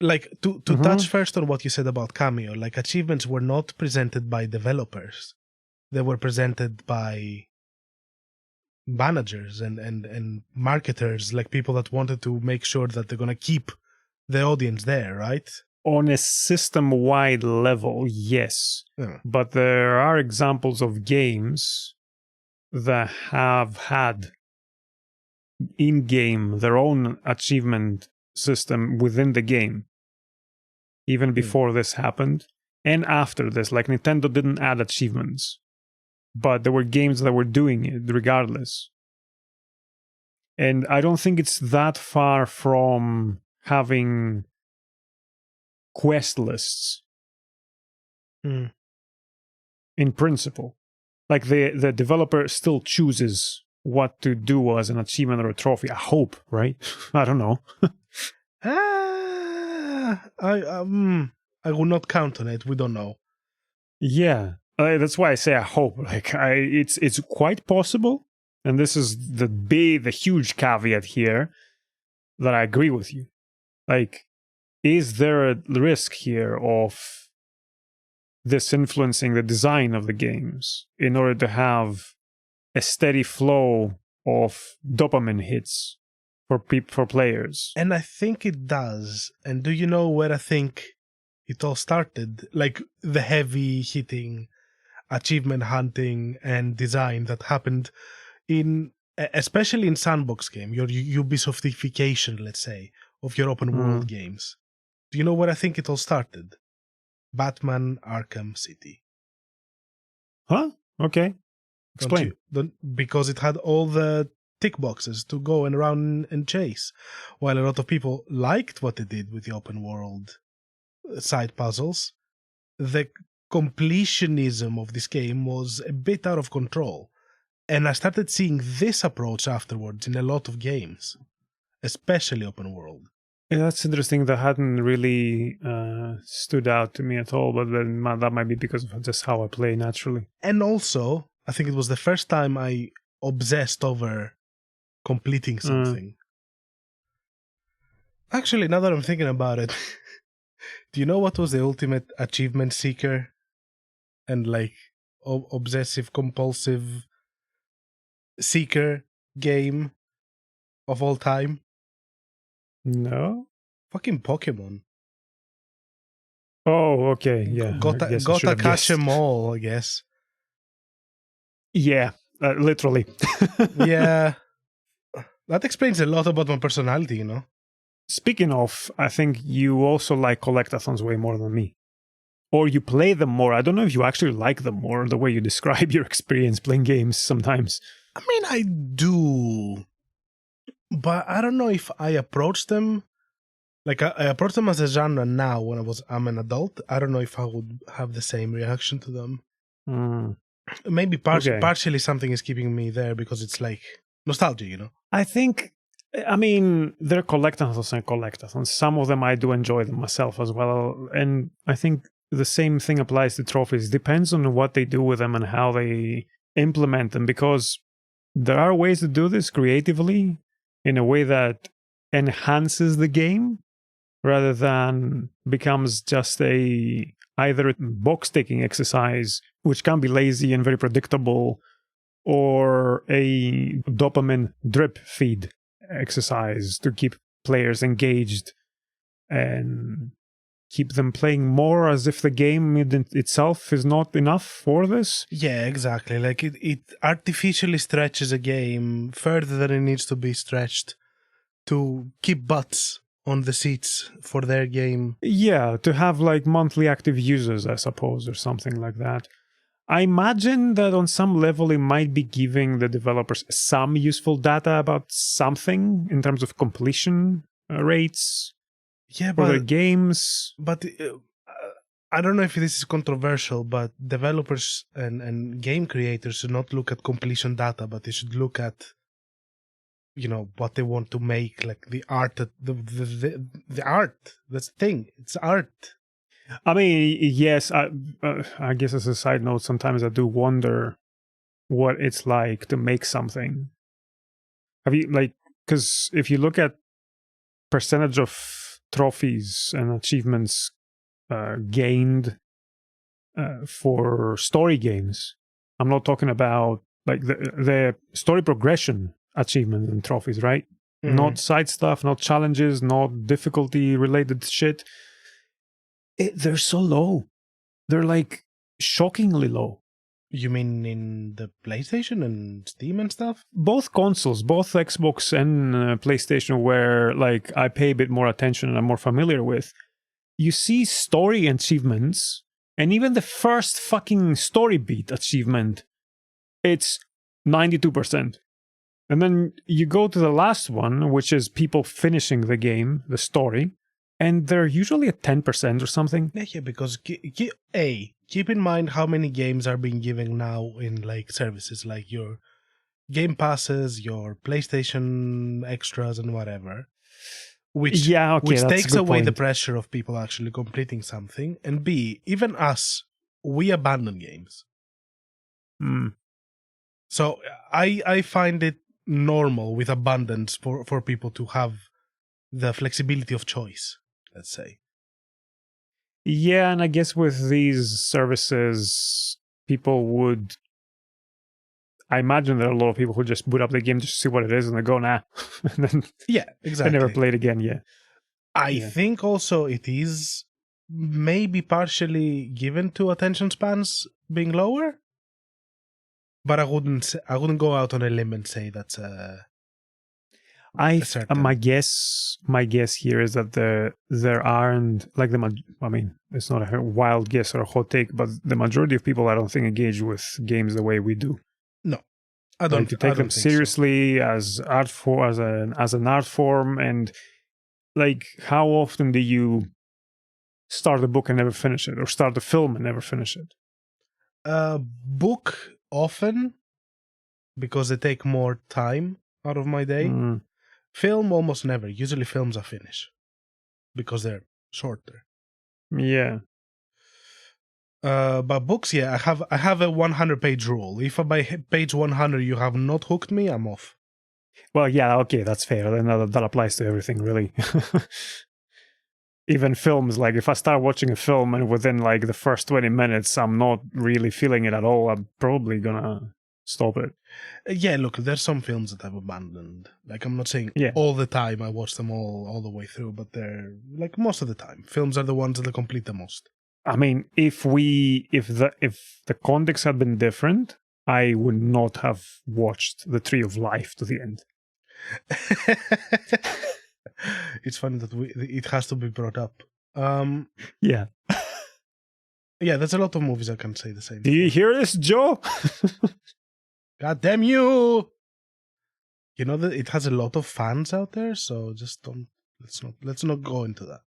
Like, to touch first on what you said about Cameo, like, achievements were not presented by developers. They were presented by managers and marketers, like people that wanted to make sure that they're going to keep the audience there, right? On a system-wide level, yes. Yeah. But there are examples of games that have had in-game their own achievement system within the game, even before this happened. And after this, like Nintendo didn't add achievements, but there were games that were doing it regardless. And I don't think it's that far from having quest lists in principle. Like the developer still chooses what to do as an achievement or a trophy. I hope, right? I don't know. I will not count on it. We don't know. Yeah, that's why I say I hope. Like it's quite possible, and this is the huge caveat here that I agree with you. Like, is there a risk here of this influencing the design of the games in order to have a steady flow of dopamine hits for players? And I think it does. And do you know where I think it all started? Like the heavy hitting, achievement hunting, and design that happened especially in sandbox game, your Ubisoftification, let's say, of your open world games. Do you know where I think it all started? Batman Arkham City. Huh? Okay. Explain. Because it had all the tick boxes to go and around and chase. While a lot of people liked what they did with the open world side puzzles, the completionism of this game was a bit out of control. And I started seeing this approach afterwards in a lot of games, especially open world. Yeah, that's interesting. That hadn't really stood out to me at all, but then that might be because of just how I play naturally. And also, I think it was the first time I obsessed over completing something. Actually, now that I'm thinking about it, do you know what was the ultimate achievement seeker and like obsessive compulsive seeker game of all time? No? Fucking Pokemon. Oh, okay. Yeah. Gotta catch them all, I guess. Yeah, literally. Yeah. That explains a lot about my personality, you know? Speaking of, I think you also like collectathons way more than me. Or you play them more. I don't know if you actually like them more, the way you describe your experience playing games sometimes. I mean, I do. But I don't know if I approach them. Like, I approach them as a genre now when I'm an adult. I don't know if I would have the same reaction to them. Maybe partially something is keeping me there because it's like nostalgia, you know? I think, I mean, they're collectathons and collectathons. Some of them I do enjoy them myself as well. And I think the same thing applies to trophies. Depends on what they do with them and how they implement them, because there are ways to do this creatively in a way that enhances the game rather than becomes just either a box-ticking exercise, which can be lazy and very predictable, or a dopamine drip feed exercise to keep players engaged and keep them playing more as if the game itself is not enough for this. Yeah, exactly. Like it artificially stretches a game further than it needs to be stretched to keep butts on the seats for their game. Yeah, to have like monthly active users, I suppose, or something like that. I imagine that on some level it might be giving the developers some useful data about something in terms of completion rates Yeah, for their games. But I don't know if this is controversial, but developers and game creators should not look at completion data, but they should look at, what they want to make, like the art, the art. That's the thing. It's art. I mean, yes, I guess as a side note, sometimes I do wonder what it's like to make something. Have you, because if you look at percentage of trophies and achievements gained for story games, I'm not talking about like the story progression achievements and trophies, right? Mm-hmm. Not side stuff, not challenges, not difficulty related shit. They're so low. They're like shockingly low. You mean in the PlayStation and Steam and stuff? Both consoles, both Xbox and PlayStation, where like I pay a bit more attention and I'm more familiar with. You see story achievements, and even the first fucking story beat achievement, it's 92%. And then you go to the last one, which is people finishing the game, the story, and they're usually at 10% or something. Yeah, because keep in mind how many games are being given now in like services like your Game Passes, your PlayStation extras and whatever. Which takes away the pressure of people actually completing something. And B, even us, we abandon games. So I find it normal with abundance for people to have the flexibility of choice, let's say. Yeah, and I guess with these services, people would... I imagine there are a lot of people who just boot up the game just to see what it is and they go, nah. And then exactly. They never play it again, yeah. I think also it is maybe partially given to attention spans being lower. But I wouldn't go out on a limb and say that's my guess here is that there aren't like it's not a wild guess or a hot take, but the majority of people I don't think engage with games the way we do. No, I don't. Like to take them seriously as art as an art form, and like how often do you start a book and never finish it, or start a film and never finish it? Book often because they take more time out of my day. Film almost never. Usually films are finished because they're shorter. Yeah. But books, I have a 100-page rule. If by page 100 you have not hooked me, I'm off. Well, yeah, okay, that's fair. Then that applies to everything, really. Even films, like if I start watching a film and within like the first 20 minutes I'm not really feeling it at all, I'm probably gonna stop it. Yeah, look, there's some films that I've abandoned. Like, I'm not saying all the time I watch them all the way through, but they're like most of the time. Films are the ones that complete the most. I mean, if the context had been different, I would not have watched The Tree of Life to the end. It's funny that it has to be brought up. Yeah. Yeah, there's a lot of movies I can say the same. Do you hear this, Joe? God damn you! You know that it has a lot of fans out there, so just let's not go into that.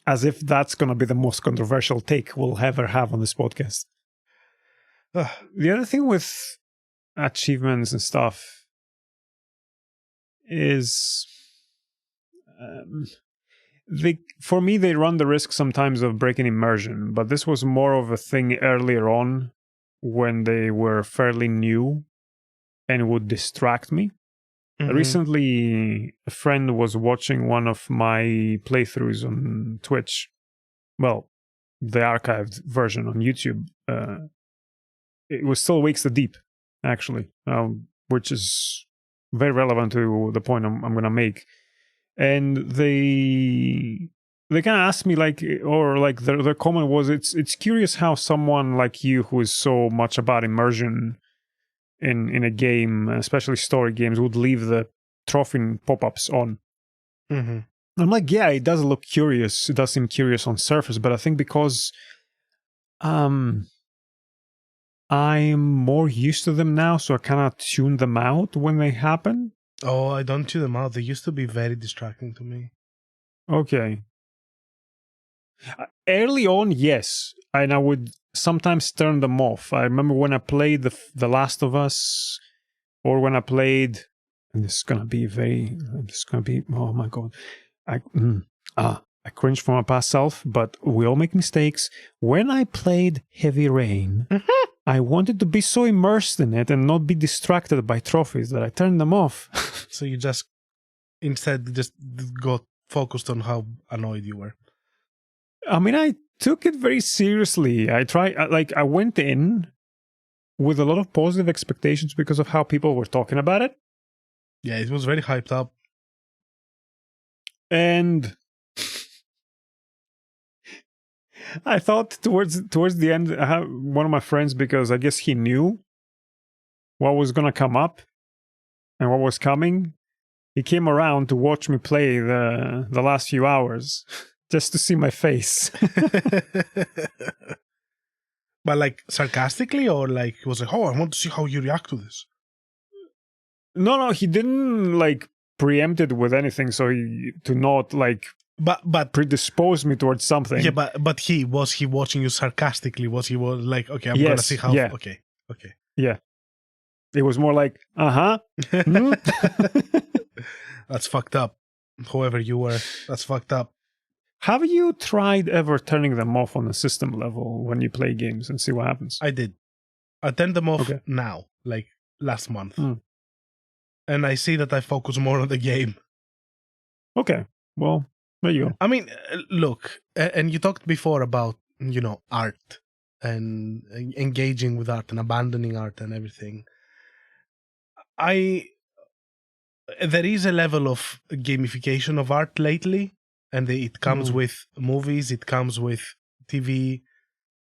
As if that's gonna be the most controversial take we'll ever have on this podcast. The other thing with achievements and stuff is for me they run the risk sometimes of breaking immersion, but this was more of a thing earlier on when they were fairly new and would distract me. Recently a friend was watching one of my playthroughs on Twitch, well, the archived version on YouTube. It was still Weeks the Deep, actually, which is very relevant to the point I'm going to make. And they kind of asked me, their comment was, it's curious how someone like you, who is so much about immersion in a game, especially story games, would leave the trophy pop-ups on. And I'm like, yeah, it does look curious. It does seem curious on surface, but I think because I'm more used to them now, so I kind of tune them out when they happen. Oh, I don't tune them out. They used to be very distracting to me. Okay. Early on, yes, and I would sometimes turn them off. I remember when I played the Last of Us, or when I played, and this is gonna be oh my god, I cringe for my past self, but we all make mistakes. When I played Heavy Rain, I wanted to be so immersed in it and not be distracted by trophies that I turned them off. So you instead got focused on how annoyed you were. I mean, I took it very seriously. I went in with a lot of positive expectations because of how people were talking about it. Yeah, it was very hyped up. And I thought towards the end, I had one of my friends, because I guess he knew what was going to come up and what was coming. He came around to watch me play the last few hours just to see my face. But like sarcastically, or like he was like, "Oh, I want to see how you react to this." No, he didn't like preempt it with anything, so to not like but predispose me towards something. Yeah, but was he watching you sarcastically? Was he like, okay, I'm gonna see how? Yeah. Okay. Yeah. It was more like, That's fucked up. Whoever you were, that's fucked up. Have you tried ever turning them off on a system level when you play games and see what happens? I did. I turned them off now, like last month. And I see that I focus more on the game. Okay. Well, there you go. I mean, look, and you talked before about, art and engaging with art and abandoning art and everything. There is a level of gamification of art lately, and it comes with movies, it comes with TV,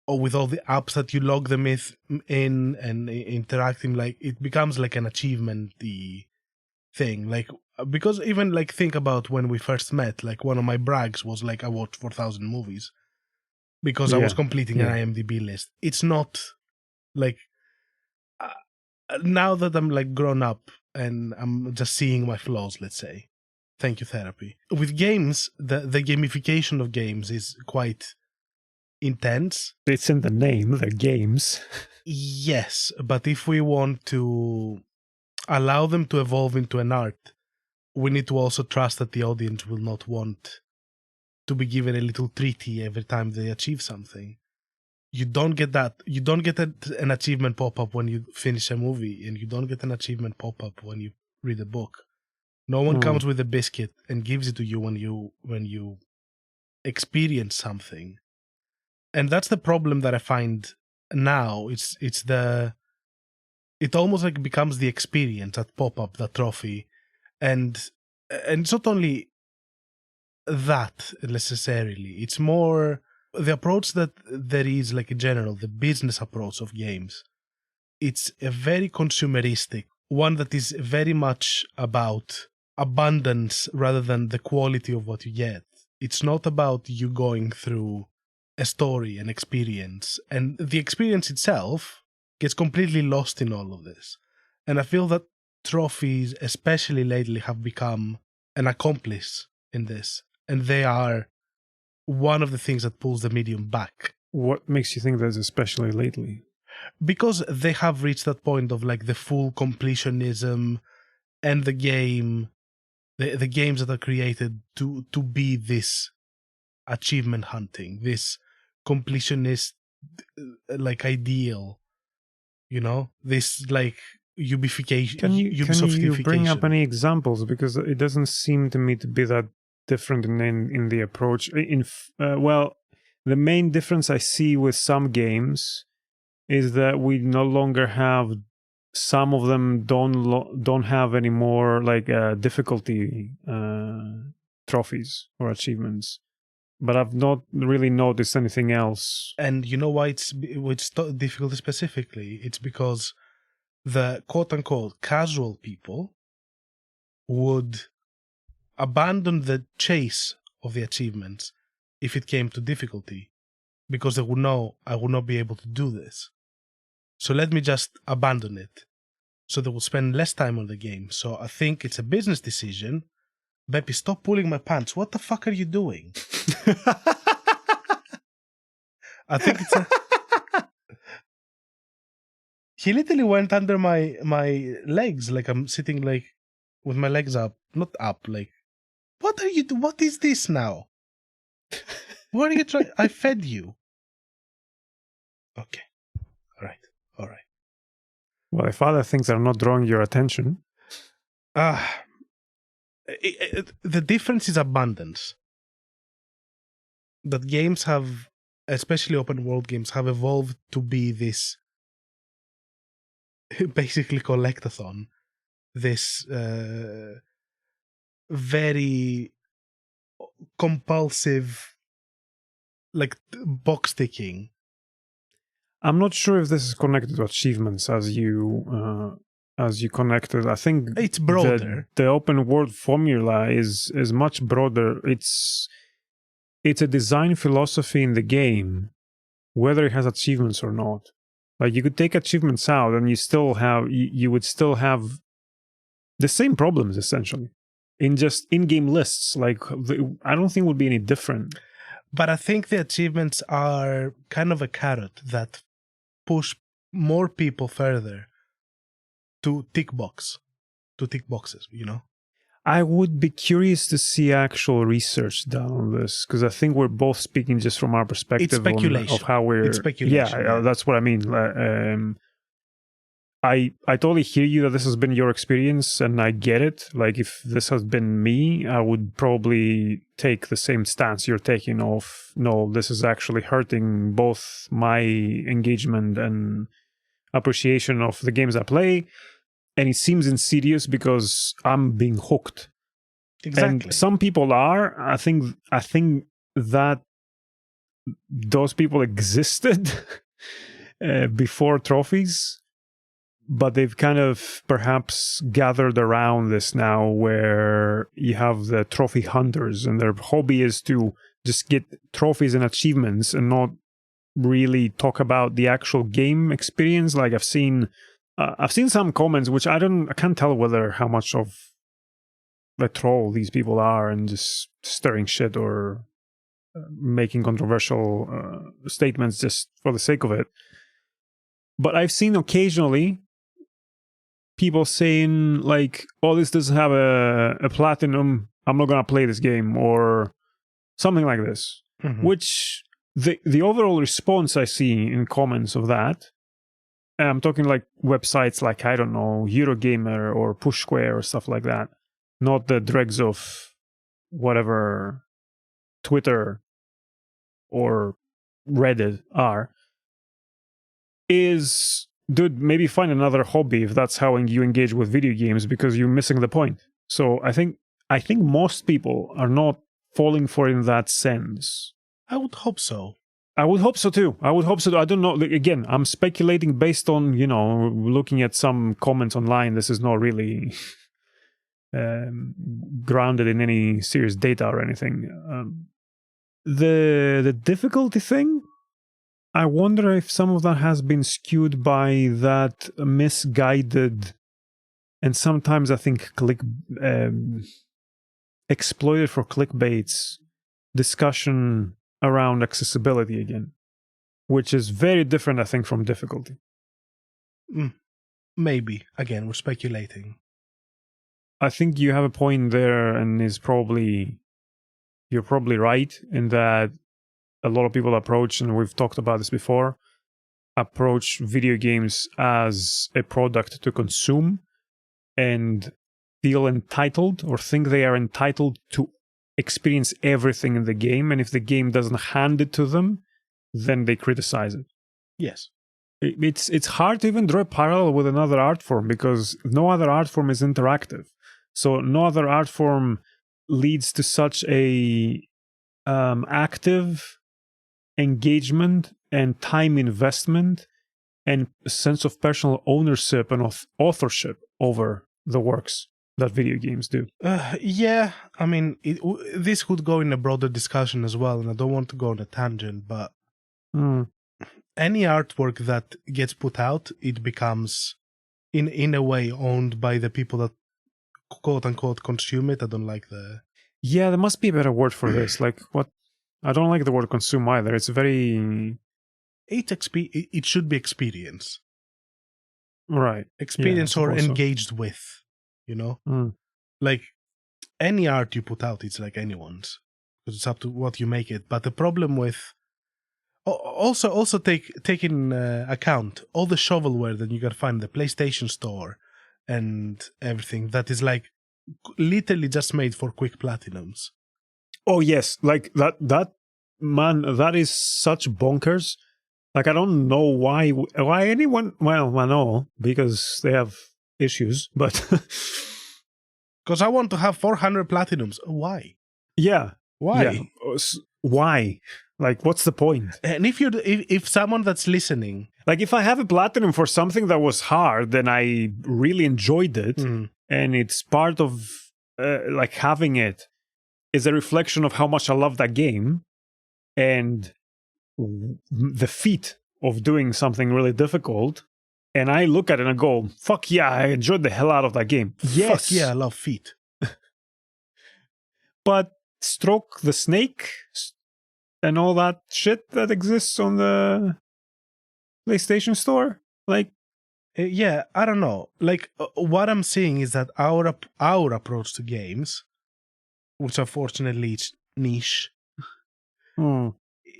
or with all the apps that you log them in and interacting. Like, it becomes like an achievement-y thing. Like, because even like think about when we first met, like one of my brags was like I watched 4,000 movies because I was completing an IMDb list. It's not like now that I'm like grown up and I'm just seeing my flaws, let's say. Thank you, therapy. With games, the gamification of games is quite intense. It's in the name, they're games. Yes, but if we want to allow them to evolve into an art, we need to also trust that the audience will not want to be given a little treaty every time they achieve something. You don't get that. You don't get an achievement pop-up when you finish a movie, and you don't get an achievement pop-up when you read a book. No one comes with a biscuit and gives it to you when you experience something. And that's the problem that I find now. It almost like becomes the experience, that pop-up, that trophy. And it's not only that necessarily. It's more the approach that there is, like in general, the business approach of games. It's a very consumeristic one that is very much about abundance rather than the quality of what you get. It's not about you going through a story, an experience, and the experience itself gets completely lost in all of this. And I feel that trophies, especially lately, have become an accomplice in this, and they are one of the things that pulls the medium back. What makes you think that's especially lately? Because they have reached that point of like the full completionism, and the game, the games that are created to be this achievement hunting, this completionist like ideal, this like Ubification. Can you bring up any examples? Because it doesn't seem to me to be that different in the approach. Well, the main difference I see with some games is that we no longer have, some of them don't have any more like difficulty trophies or achievements. But I've not really noticed anything else. And you know why it's difficult specifically? It's because the quote-unquote casual people would abandon the chase of the achievements if it came to difficulty, because they would know I would not be able to do this. So let me just abandon it. So they will spend less time on the game. So I think it's a business decision. Beppy, stop pulling my pants. What the fuck are you doing? I think it's a... He literally went under my legs, like I'm sitting like with my legs up, not up, like, what are you doing? What is this now? What are you trying? I fed you. Okay. All right. Well, if other things are not drawing your attention. The difference is abundance. That games have, especially open world games, have evolved to be this basically collectathon. This very compulsive, like, box ticking. I'm not sure if this is connected to achievements as you connected. I think it's broader. The open world formula is much broader. It's a design philosophy in the game, whether it has achievements or not. Like, you could take achievements out and you would still have the same problems essentially in just in-game lists. Like, I don't think it would be any different. But I think the achievements are kind of a carrot that push more people further to tick boxes, you know? I would be curious to see actual research done on this, because I think we're both speaking just from our perspective of how we're... It's speculation. Yeah, that's what I mean. I totally hear you that this has been your experience, and I get it. Like, if this has been me, I would probably take the same stance you're taking of, no, this is actually hurting both my engagement and appreciation of the games I play, and it seems insidious because I'm being hooked. Exactly. And some people are. I think that those people existed before trophies, but they've kind of perhaps gathered around this now, where you have the trophy hunters and their hobby is to just get trophies and achievements and not really talk about the actual game experience. Like, I've seen some comments which I can't tell whether how much of a troll these people are and just stirring shit or making controversial statements just for the sake of it. But I've seen occasionally people saying, like, oh, this doesn't have a platinum, I'm not gonna play this game, or something like this. Mm-hmm. Which the overall response I see in comments of that, and I'm talking like websites like, I don't know, Eurogamer or Push Square or stuff like that, not the dregs of whatever Twitter or Reddit are, is, dude, maybe find another hobby if that's how you engage with video games, because you're missing the point. So I think most people are not falling for it in that sense. I would hope so. I would hope so too. I don't know. Like, again, I'm speculating based on, looking at some comments online. This is not really grounded in any serious data or anything. The difficulty thing, I wonder if some of that has been skewed by that misguided, and sometimes I think exploited for clickbaits discussion around accessibility again, which is very different, I think, from difficulty. Maybe. Again, we're speculating. I think you have a point there, and you're probably right in that a lot of people approach, and we've talked about this before, approach video games as a product to consume and feel entitled or think they are entitled to experience everything in the game. And if the game doesn't hand it to them, then they criticize it. Yes. It's hard to even draw a parallel with another art form, because no other art form is interactive. So no other art form leads to such a active engagement and time investment and a sense of personal ownership and of authorship over the works that video games do. Yeah, I mean, this could go in a broader discussion as well, and I don't want to go on a tangent, but any artwork that gets put out, it becomes, in a way, owned by the people that quote-unquote consume it. I don't like the... Yeah, there must be a better word for this. Like, what? I don't like the word consume either. It's very... It should be experience. Right. Experience or engaged with, you know? Like, any art you put out, it's like anyone's. Because it's up to what you make it. But the problem with... Also take in account all the shovelware that you can find in the PlayStation Store and everything that is like literally just made for quick platinums. Oh yes, like that man, that is such bonkers. Like, I don't know why anyone. Well, I know because they have issues, but because I want to have 400 platinums. Why? Yeah. Why? Yeah. Why? Like, what's the point? And if someone that's listening, like, if I have a platinum for something that was hard, then I really enjoyed it, and it's part of like having it is a reflection of how much I love that game, and the feat of doing something really difficult. And I look at it and I go, "Fuck yeah, I enjoyed the hell out of that game." Yes, fuck yeah, I love feet. But stroke the snake and all that shit that exists on the PlayStation Store, like, yeah, I don't know. Like, what I'm seeing is that our approach to games, which unfortunately is niche,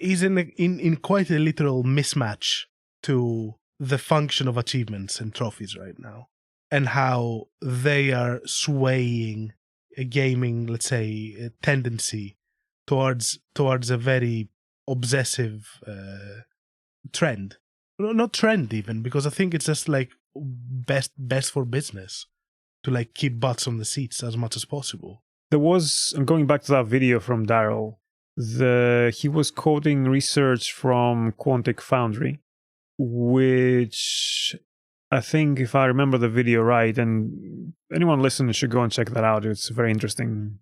is in quite a literal mismatch to the function of achievements and trophies right now, and how they are swaying a gaming, let's say, a tendency towards a very obsessive trend. Not trend even, because I think it's just like best for business to like keep butts on the seats as much as possible. There was, I'm going back to that video from Daryl, he was quoting research from Quantic Foundry, which I think, if I remember the video right, and anyone listening should go and check that out. It's very interesting.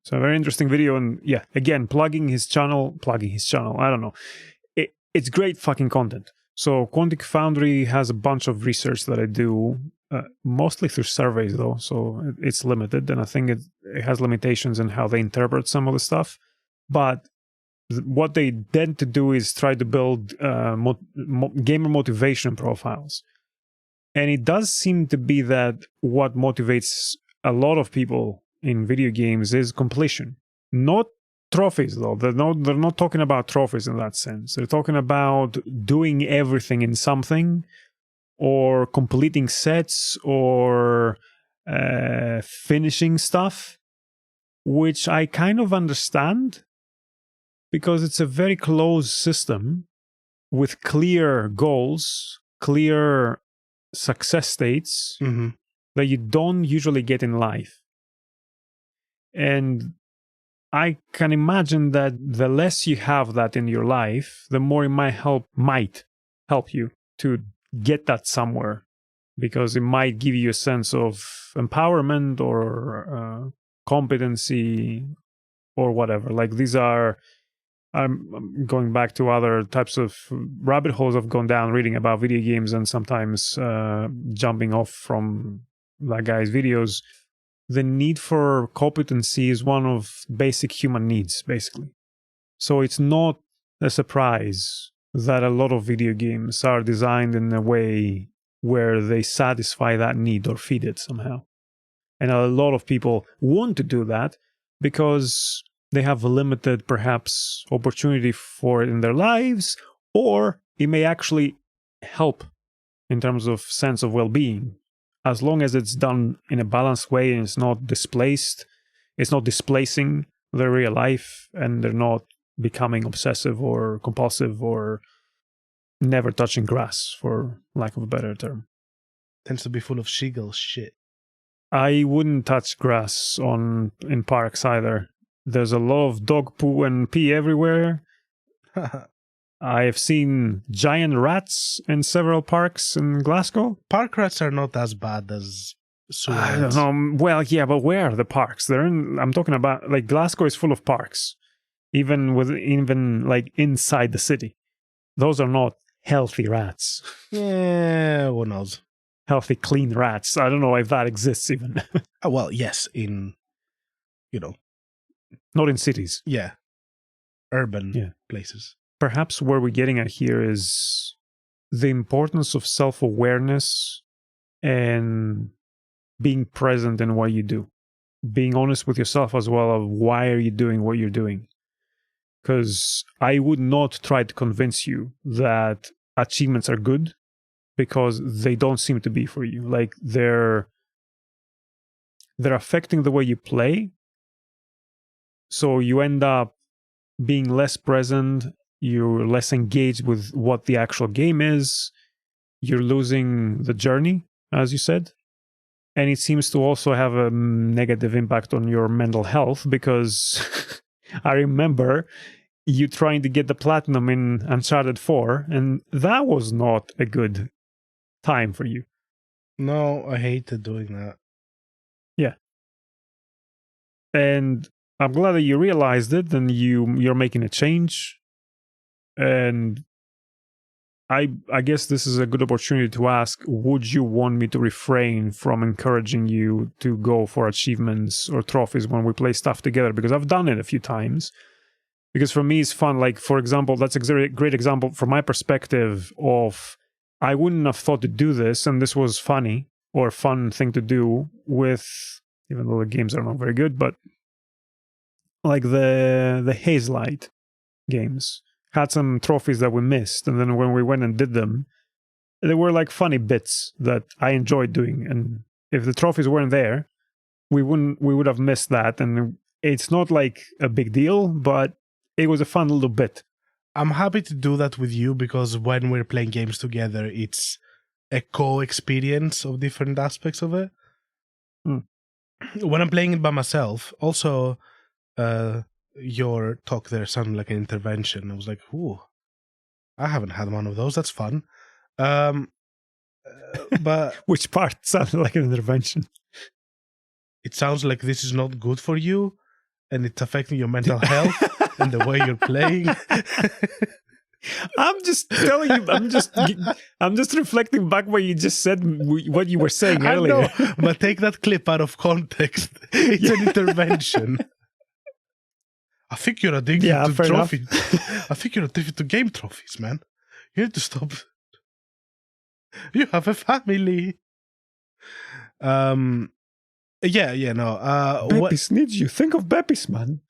It's a very interesting video, and yeah, again, plugging his channel, I don't know. It's great fucking content. So Quantic Foundry has a bunch of research that I do, mostly through surveys though, so it's limited, and I think it has limitations in how they interpret some of the stuff. But what they tend to do is try to build gamer motivation profiles. And it does seem to be that what motivates a lot of people in video games is completion. Not trophies, though. They're not talking about trophies in that sense. They're talking about doing everything in something, or completing sets, or finishing stuff, which I kind of understand, because it's a very closed system with clear goals, clear success states that you don't usually get in life. And I can imagine that the less you have that in your life, the more it might help you to get that somewhere, because it might give you a sense of empowerment or competency or whatever. Like, these are, I'm going back to other types of rabbit holes I've gone down reading about video games, and sometimes jumping off from that guy's videos. The need for competency is one of basic human needs, basically. So it's not a surprise that a lot of video games are designed in a way where they satisfy that need or feed it somehow. And a lot of people want to do that because they have a limited, perhaps, opportunity for it in their lives, or it may actually help in terms of sense of well-being, as long as it's done in a balanced way and it's not displacing their real life, and they're not becoming obsessive or compulsive or never touching grass, for lack of a better term. Tends to be full of seagull shit. I wouldn't touch grass in parks either. There's a lot of dog poo and pee everywhere. I have seen giant rats in several parks in Glasgow. Park rats are not as bad as I don't Suites. know. Well, yeah, but where are the parks? I'm talking about like Glasgow is full of parks, even like inside the city. Those are not healthy rats. Yeah, who knows? Healthy, clean rats. I don't know if that exists even. Oh, well, yes, in, you know, Not in cities. yeah, urban Yeah. places. Perhaps where we're getting at here is the importance of self-awareness and being present in what you do. Being honest with yourself as well of why are you doing what you're doing. Because I would not try to convince you that achievements are good because they don't seem to be for you. Like they're affecting the way you play. So you end up being less present, you're less engaged with what the actual game is, you're losing the journey, as you said. And it seems to also have a negative impact on your mental health because I remember you trying to get the platinum in Uncharted 4, and that was not a good time for you. No, I hated doing that. Yeah. And I'm glad that you realized it and you're making a change. And I guess this is a good opportunity to ask, would you want me to refrain from encouraging you to go for achievements or trophies when we play stuff together? Because I've done it a few times. Because for me, it's fun. Like, for example, that's a great example from my perspective of I wouldn't have thought to do this, and this was funny or a fun thing to do with, even though the games are not very good, but like the Haze Light games had some trophies that we missed, and then when we went and did them, they were like funny bits that I enjoyed doing. And if the trophies weren't there, we would have missed that. And it's not like a big deal, but it was a fun little bit. I'm happy to do that with you because when we're playing games together, it's a co-experience of different aspects of it. When I'm playing it by myself, also, your talk there sounded like an intervention. I was like, ooh, I haven't had one of those. That's fun. But Which part sounded like an intervention? it sounds like this is not good for you and it's affecting your mental health and the way you're playing. I'm just telling you, I'm just reflecting back what you just said, what you were saying earlier. I know, but take that clip out of context. It's an intervention. I think you're addicted to trophies. I think you're addicted to game trophies, man. You need to stop. You have a family. No. Beppis needs you. Think of Beppis, man.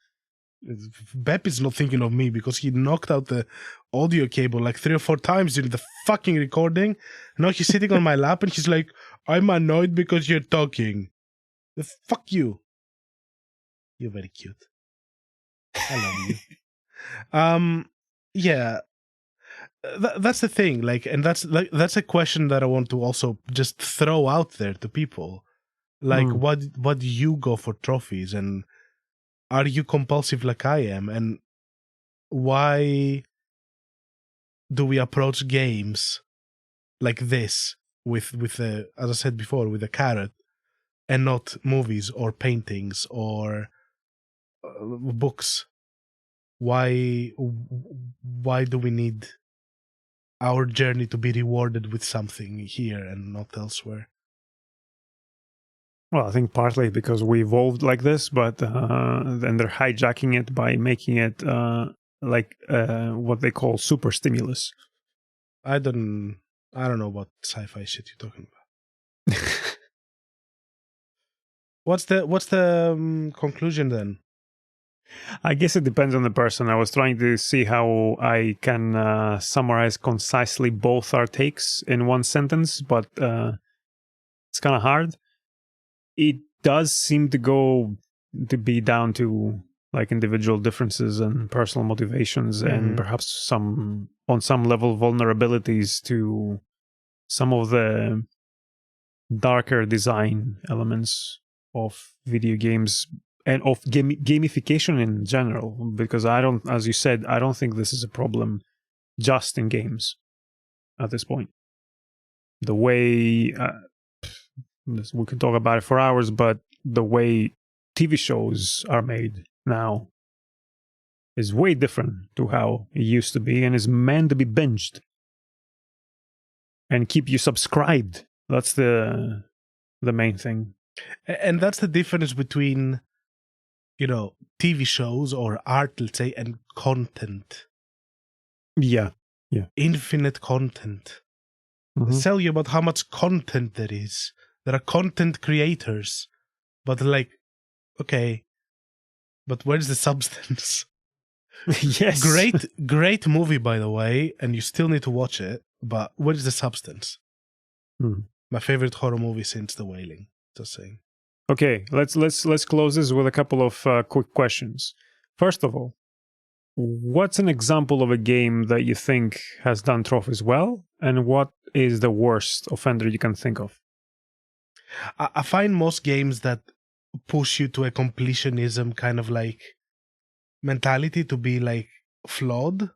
Beppis not thinking of me because he knocked out the audio cable like 3 or 4 times during the fucking recording. Now he's sitting on my lap and he's like, I'm annoyed because you're talking. Fuck you. You're very cute. I love you. Yeah. That's the thing. Like, and that's a question that I want to also just throw out there to people. Like, what do you go for trophies, and are you compulsive like I am? And why do we approach games like this with a, as I said before, with a carrot, and not movies or paintings or books? Why do we need our journey to be rewarded with something here and not elsewhere? Well, I think partly because we evolved like this, but then they're hijacking it by making it like what they call super stimulus. I don't know what sci-fi shit you're talking about. What's the conclusion then? I guess it depends on the person. I was trying to see how I can summarize concisely both our takes in one sentence, but it's kind of hard. It does seem to be down to like individual differences and personal motivations, and perhaps on some level vulnerabilities to some of the darker design elements of video games and of gamification in general. Because as you said, I don't think this is a problem just in games at this point. The way We can talk about it for hours, but the way TV shows are made now is way different to how it used to be, and is meant to be binged and keep you subscribed. That's the main thing. And that's the difference between, TV shows or art, let's say, and content. Yeah. Infinite content. Mhm. Tell you about how much content there is. There are content creators, but okay, but where's the substance? Yes. Great movie, by the way, and you still need to watch it, but where's the substance? My favorite horror movie since The Wailing, just saying. Okay, let's close this with a couple of quick questions. First of all, what's an example of a game that you think has done trophies well, and what is the worst offender you can think of? I find most games that push you to a completionism kind of mentality to be flawed.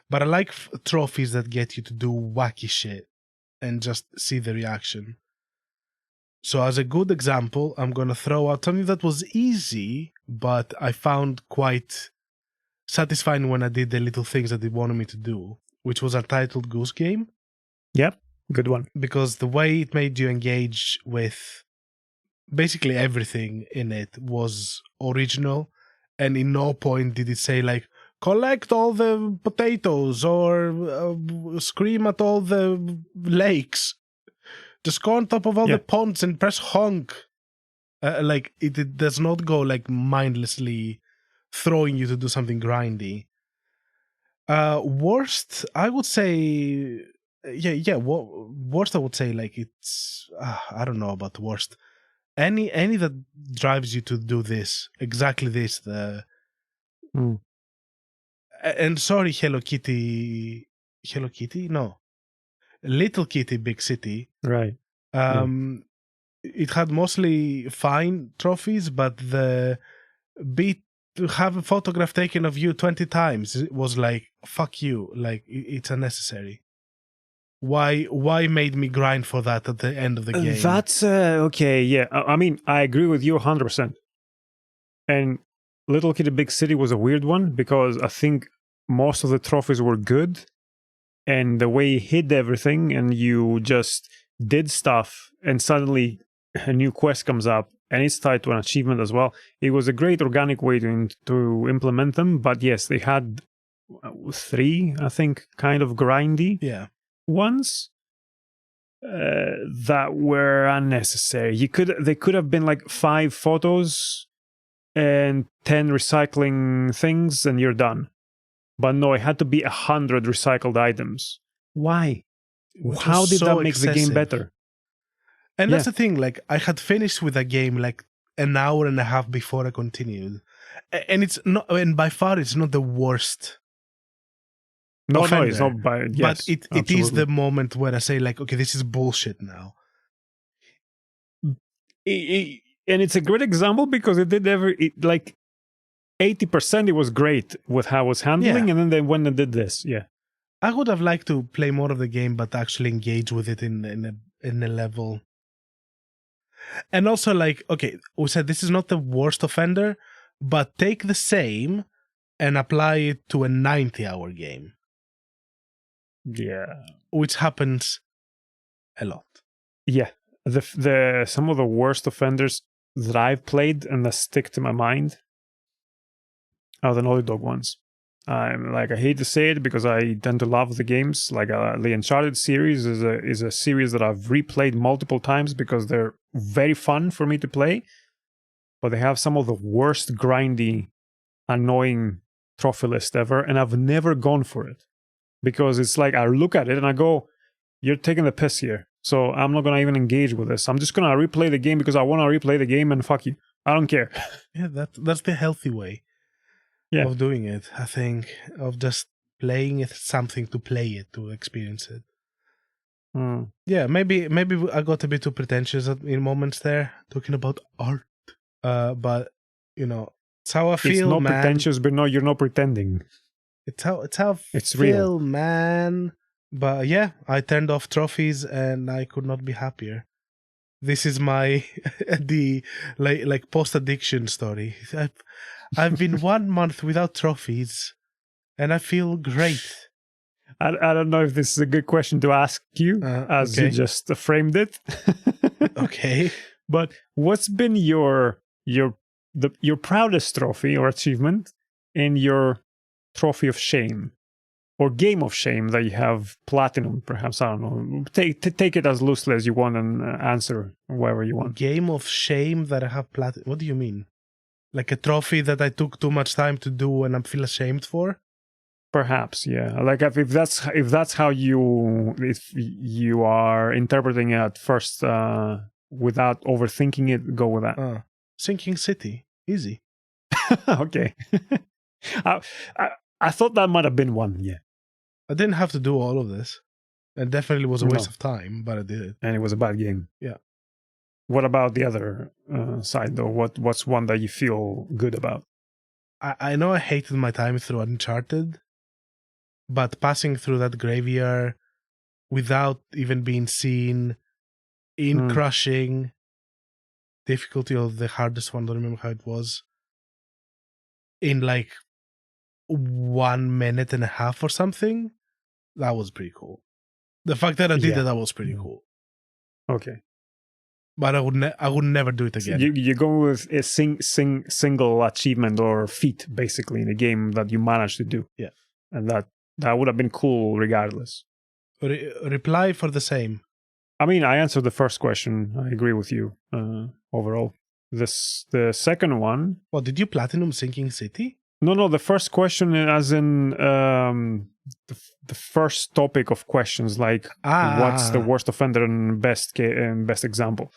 But I like trophies that get you to do wacky shit and just see the reaction. So as a good example, I'm going to throw out something that was easy, but I found quite satisfying when I did the little things that they wanted me to do, which was Untitled Goose Game. Yep, good one. Because the way it made you engage with basically everything in it was original, and in no point did it say collect all the potatoes or scream at all the lakes. Just go on top of all the ponds and press honk. It does not go mindlessly throwing you to do something grindy. Worst, I would say, worst I would say it's I don't know about worst. Any that drives you to do this, exactly this. And sorry, Hello Kitty, no, Little Kitty, Big City. Right. It had mostly fine trophies, but the beat to have a photograph taken of you 20 times it was fuck you, it's unnecessary. Why made me grind for that at the end of the game? That's okay. Yeah, I mean, I agree with you 100%. And Little Kitty Big City was a weird one because I think most of the trophies were good, and the way you hid everything and you just did stuff, and suddenly a new quest comes up and it's tied to an achievement as well. It was a great organic way to implement them. But yes, they had 3, I think, kind of grindy ones that were unnecessary. They could have been 5 photos and 10 recycling things and you're done. But no, it had to be 100 recycled items. Why? How did that make the game better? And that's the thing, I had finished with a game an hour and a half before I continued. And it's not, and by far it's not the worst. No, it's not by, yes, but it is the moment where I say okay, this is bullshit now. And it's a great example because it did 80% it was great with how it was handling, and then they went and did this. Yeah. I would have liked to play more of the game, but actually engage with it in a level. And also, okay, we said this is not the worst offender, but take the same and apply it to a 90-hour game. Yeah. Which happens a lot. Yeah. The some of the worst offenders that I've played and that stick to my mind are the Naughty Dog ones. I hate to say it because I tend to love the games. The Uncharted series is a series that I've replayed multiple times because they're very fun for me to play. But they have some of the worst grindy, annoying trophy list ever, and I've never gone for it because it's I look at it and I go, "You're taking the piss here." So I'm not gonna even engage with this. I'm just gonna replay the game because I want to replay the game, and fuck you, I don't care. Yeah, that's the healthy way. Of doing it, I think, of just playing it, something to play it, to experience it. Yeah, maybe I got a bit too pretentious in moments there, talking about art. But it's how I feel, it's not man. Pretentious, but no, you're not pretending. It's how it's feel, real, man. But yeah, I turned off trophies and I could not be happier. This is my the like post-addiction story. I've been 1 month without trophies, and I feel great. I don't know if this is a good question to ask you, as you Okay. just framed it. Okay. But what's been your proudest trophy or achievement, and your trophy of shame or game of shame that you have platinum? Perhaps, I don't know. Take it as loosely as you want and answer whatever you want. Game of shame that I have platinum. What do you mean? Like a trophy that I took too much time to do and I feel ashamed for? Perhaps, yeah. Like if that's how if you are interpreting it at first, without overthinking it, go with that. Sinking City, easy. Okay. I thought that might have been one. Yeah. I didn't have to do all of this. It definitely was a waste of time, but I did it. And it was a bad game. Yeah. What about the other side, though? What's one that you feel good about? I know I hated my time through Uncharted, but passing through that graveyard without even being seen, in crushing, difficulty of the hardest one, don't remember how it was, in like 1 minute and a half or something, that was pretty cool. The fact that I did that was pretty cool. Okay. But I would never do it again. You go with a single achievement or feat, basically, in a game that you managed to do. Yeah. And that would have been cool regardless. Reply for the same. I mean, I answered the first question. I agree with you overall. The second one... What, did you platinum Sinking City? No, the first question as in the first topic of questions, like what's the worst offender and best example?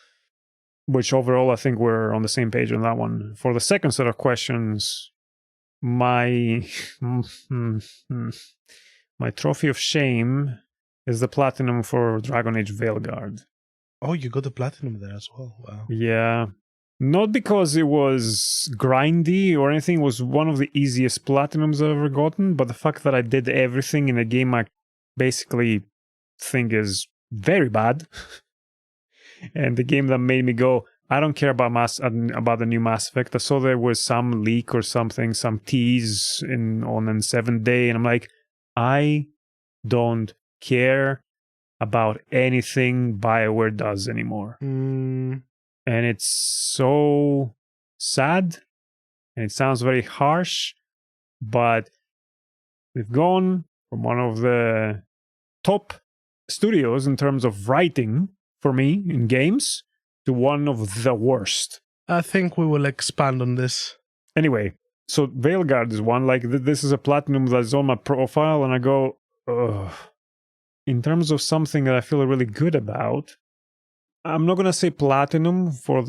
Which overall, I think we're on the same page on that one. For the second set of questions, my trophy of shame is the platinum for Dragon Age Veilguard. Oh, you got the platinum there as well. Wow. Yeah. Not because it was grindy or anything. It was one of the easiest platinums I've ever gotten, but the fact that I did everything in a game I basically think is very bad. And the game that made me go, I don't care about the new Mass Effect. I saw there was some leak or something, some tease on the 7th day, and I'm like, I don't care about anything BioWare does anymore. And it's so sad, and it sounds very harsh, but we've gone from one of the top studios in terms of writing for me in games to one of the worst. I think we will expand on this. Anyway, so Veilguard is one. Like, this is a platinum that's on my profile, and I go, ugh. In terms of something that I feel really good about, I'm not gonna say platinum for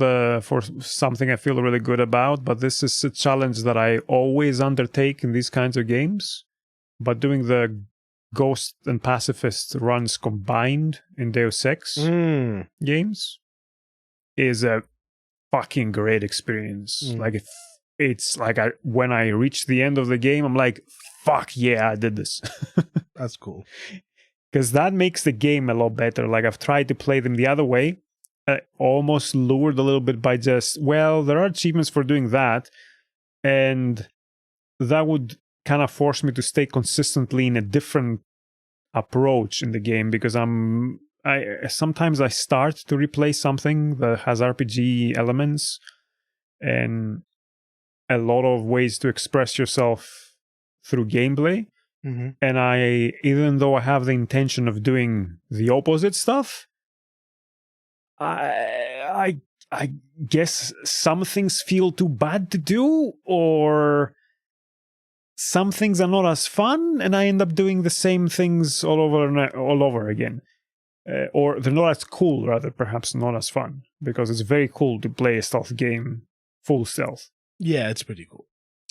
something I feel really good about, but this is a challenge that I always undertake in these kinds of games. But doing the Ghost and Pacifist runs combined in Deus Ex games is a fucking great experience. Like, it's like when I reach the end of the game, I'm like, fuck yeah, I did this. That's cool. Because that makes the game a lot better. Like, I've tried to play them the other way, almost lured a little bit by just, well, there are achievements for doing that, and that would kind of force me to stay consistently in a different approach in the game, because sometimes I start to replay something that has RPG elements and a lot of ways to express yourself through gameplay. And even though I have the intention of doing the opposite stuff, I guess some things feel too bad to do, or some things are not as fun, and I end up doing the same things all over again. Or they're not as cool, rather, perhaps not as fun, because it's very cool to play a stealth game full stealth. Yeah, it's pretty cool.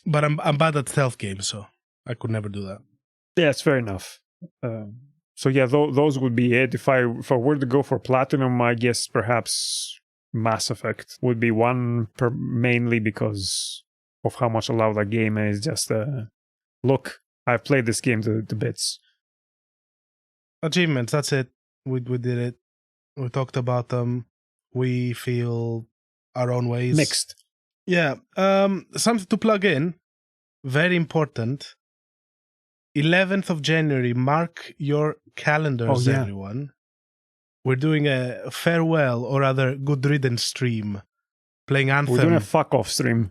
But I'm bad at stealth games, so I could never do that. Yeah, it's fair enough. So yeah, those would be it. If I were to go for platinum, I guess perhaps Mass Effect would be one, mainly because of how much I love that game, and it's just look, I've played this game to bits. Achievements, that's it. We did it. We talked about them. We feel our own ways. Mixed. Yeah. Something to plug in. Very important. 11th of January. Mark your calendars, everyone. We're doing a farewell, or rather, good riddance stream. Playing Anthem. We're doing a fuck-off stream.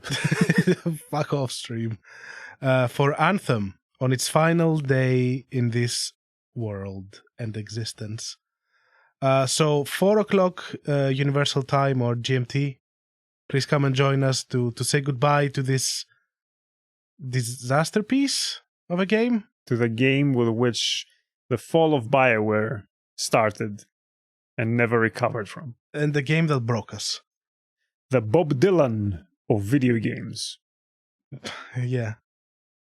Fuck-off stream. For Anthem, on its final day in this world and existence. So 4 o'clock Universal Time or GMT. Please come and join us to say goodbye to this disaster piece of a game. To the game with which the fall of BioWare started and never recovered from. And the game that broke us. The Bob Dylan of video games. Yeah.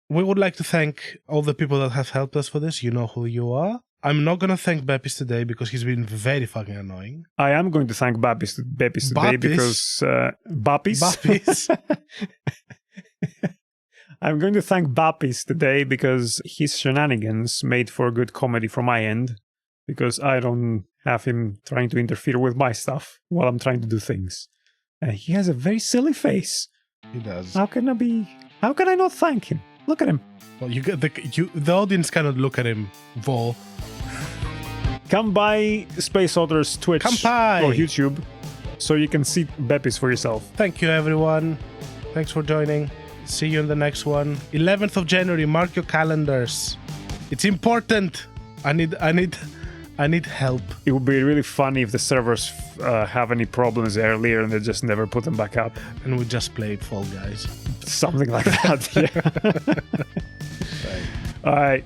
We would like to thank all the people that have helped us for this. You know who you are. I'm not going to thank Beppis today because he's been very fucking annoying. I am going to thank Beppis today because... Bappis? I'm going to thank Bappis today because his shenanigans made for good comedy from my end. Because I don't have him trying to interfere with my stuff while I'm trying to do things. And he has a very silly face. He does. How can I not thank him? Look at him. Well, the audience cannot look at him, Vol. Come by Space Otter's Twitch Come by. or YouTube so you can see Beppis for yourself. Thank you, everyone. Thanks for joining. See you in the next one. 11th of January. Mark your calendars. It's important. I need help. It would be really funny if the servers have any problems earlier and they just never put them back up. And we just play Fall Guys. Something like that, yeah. Right. All right.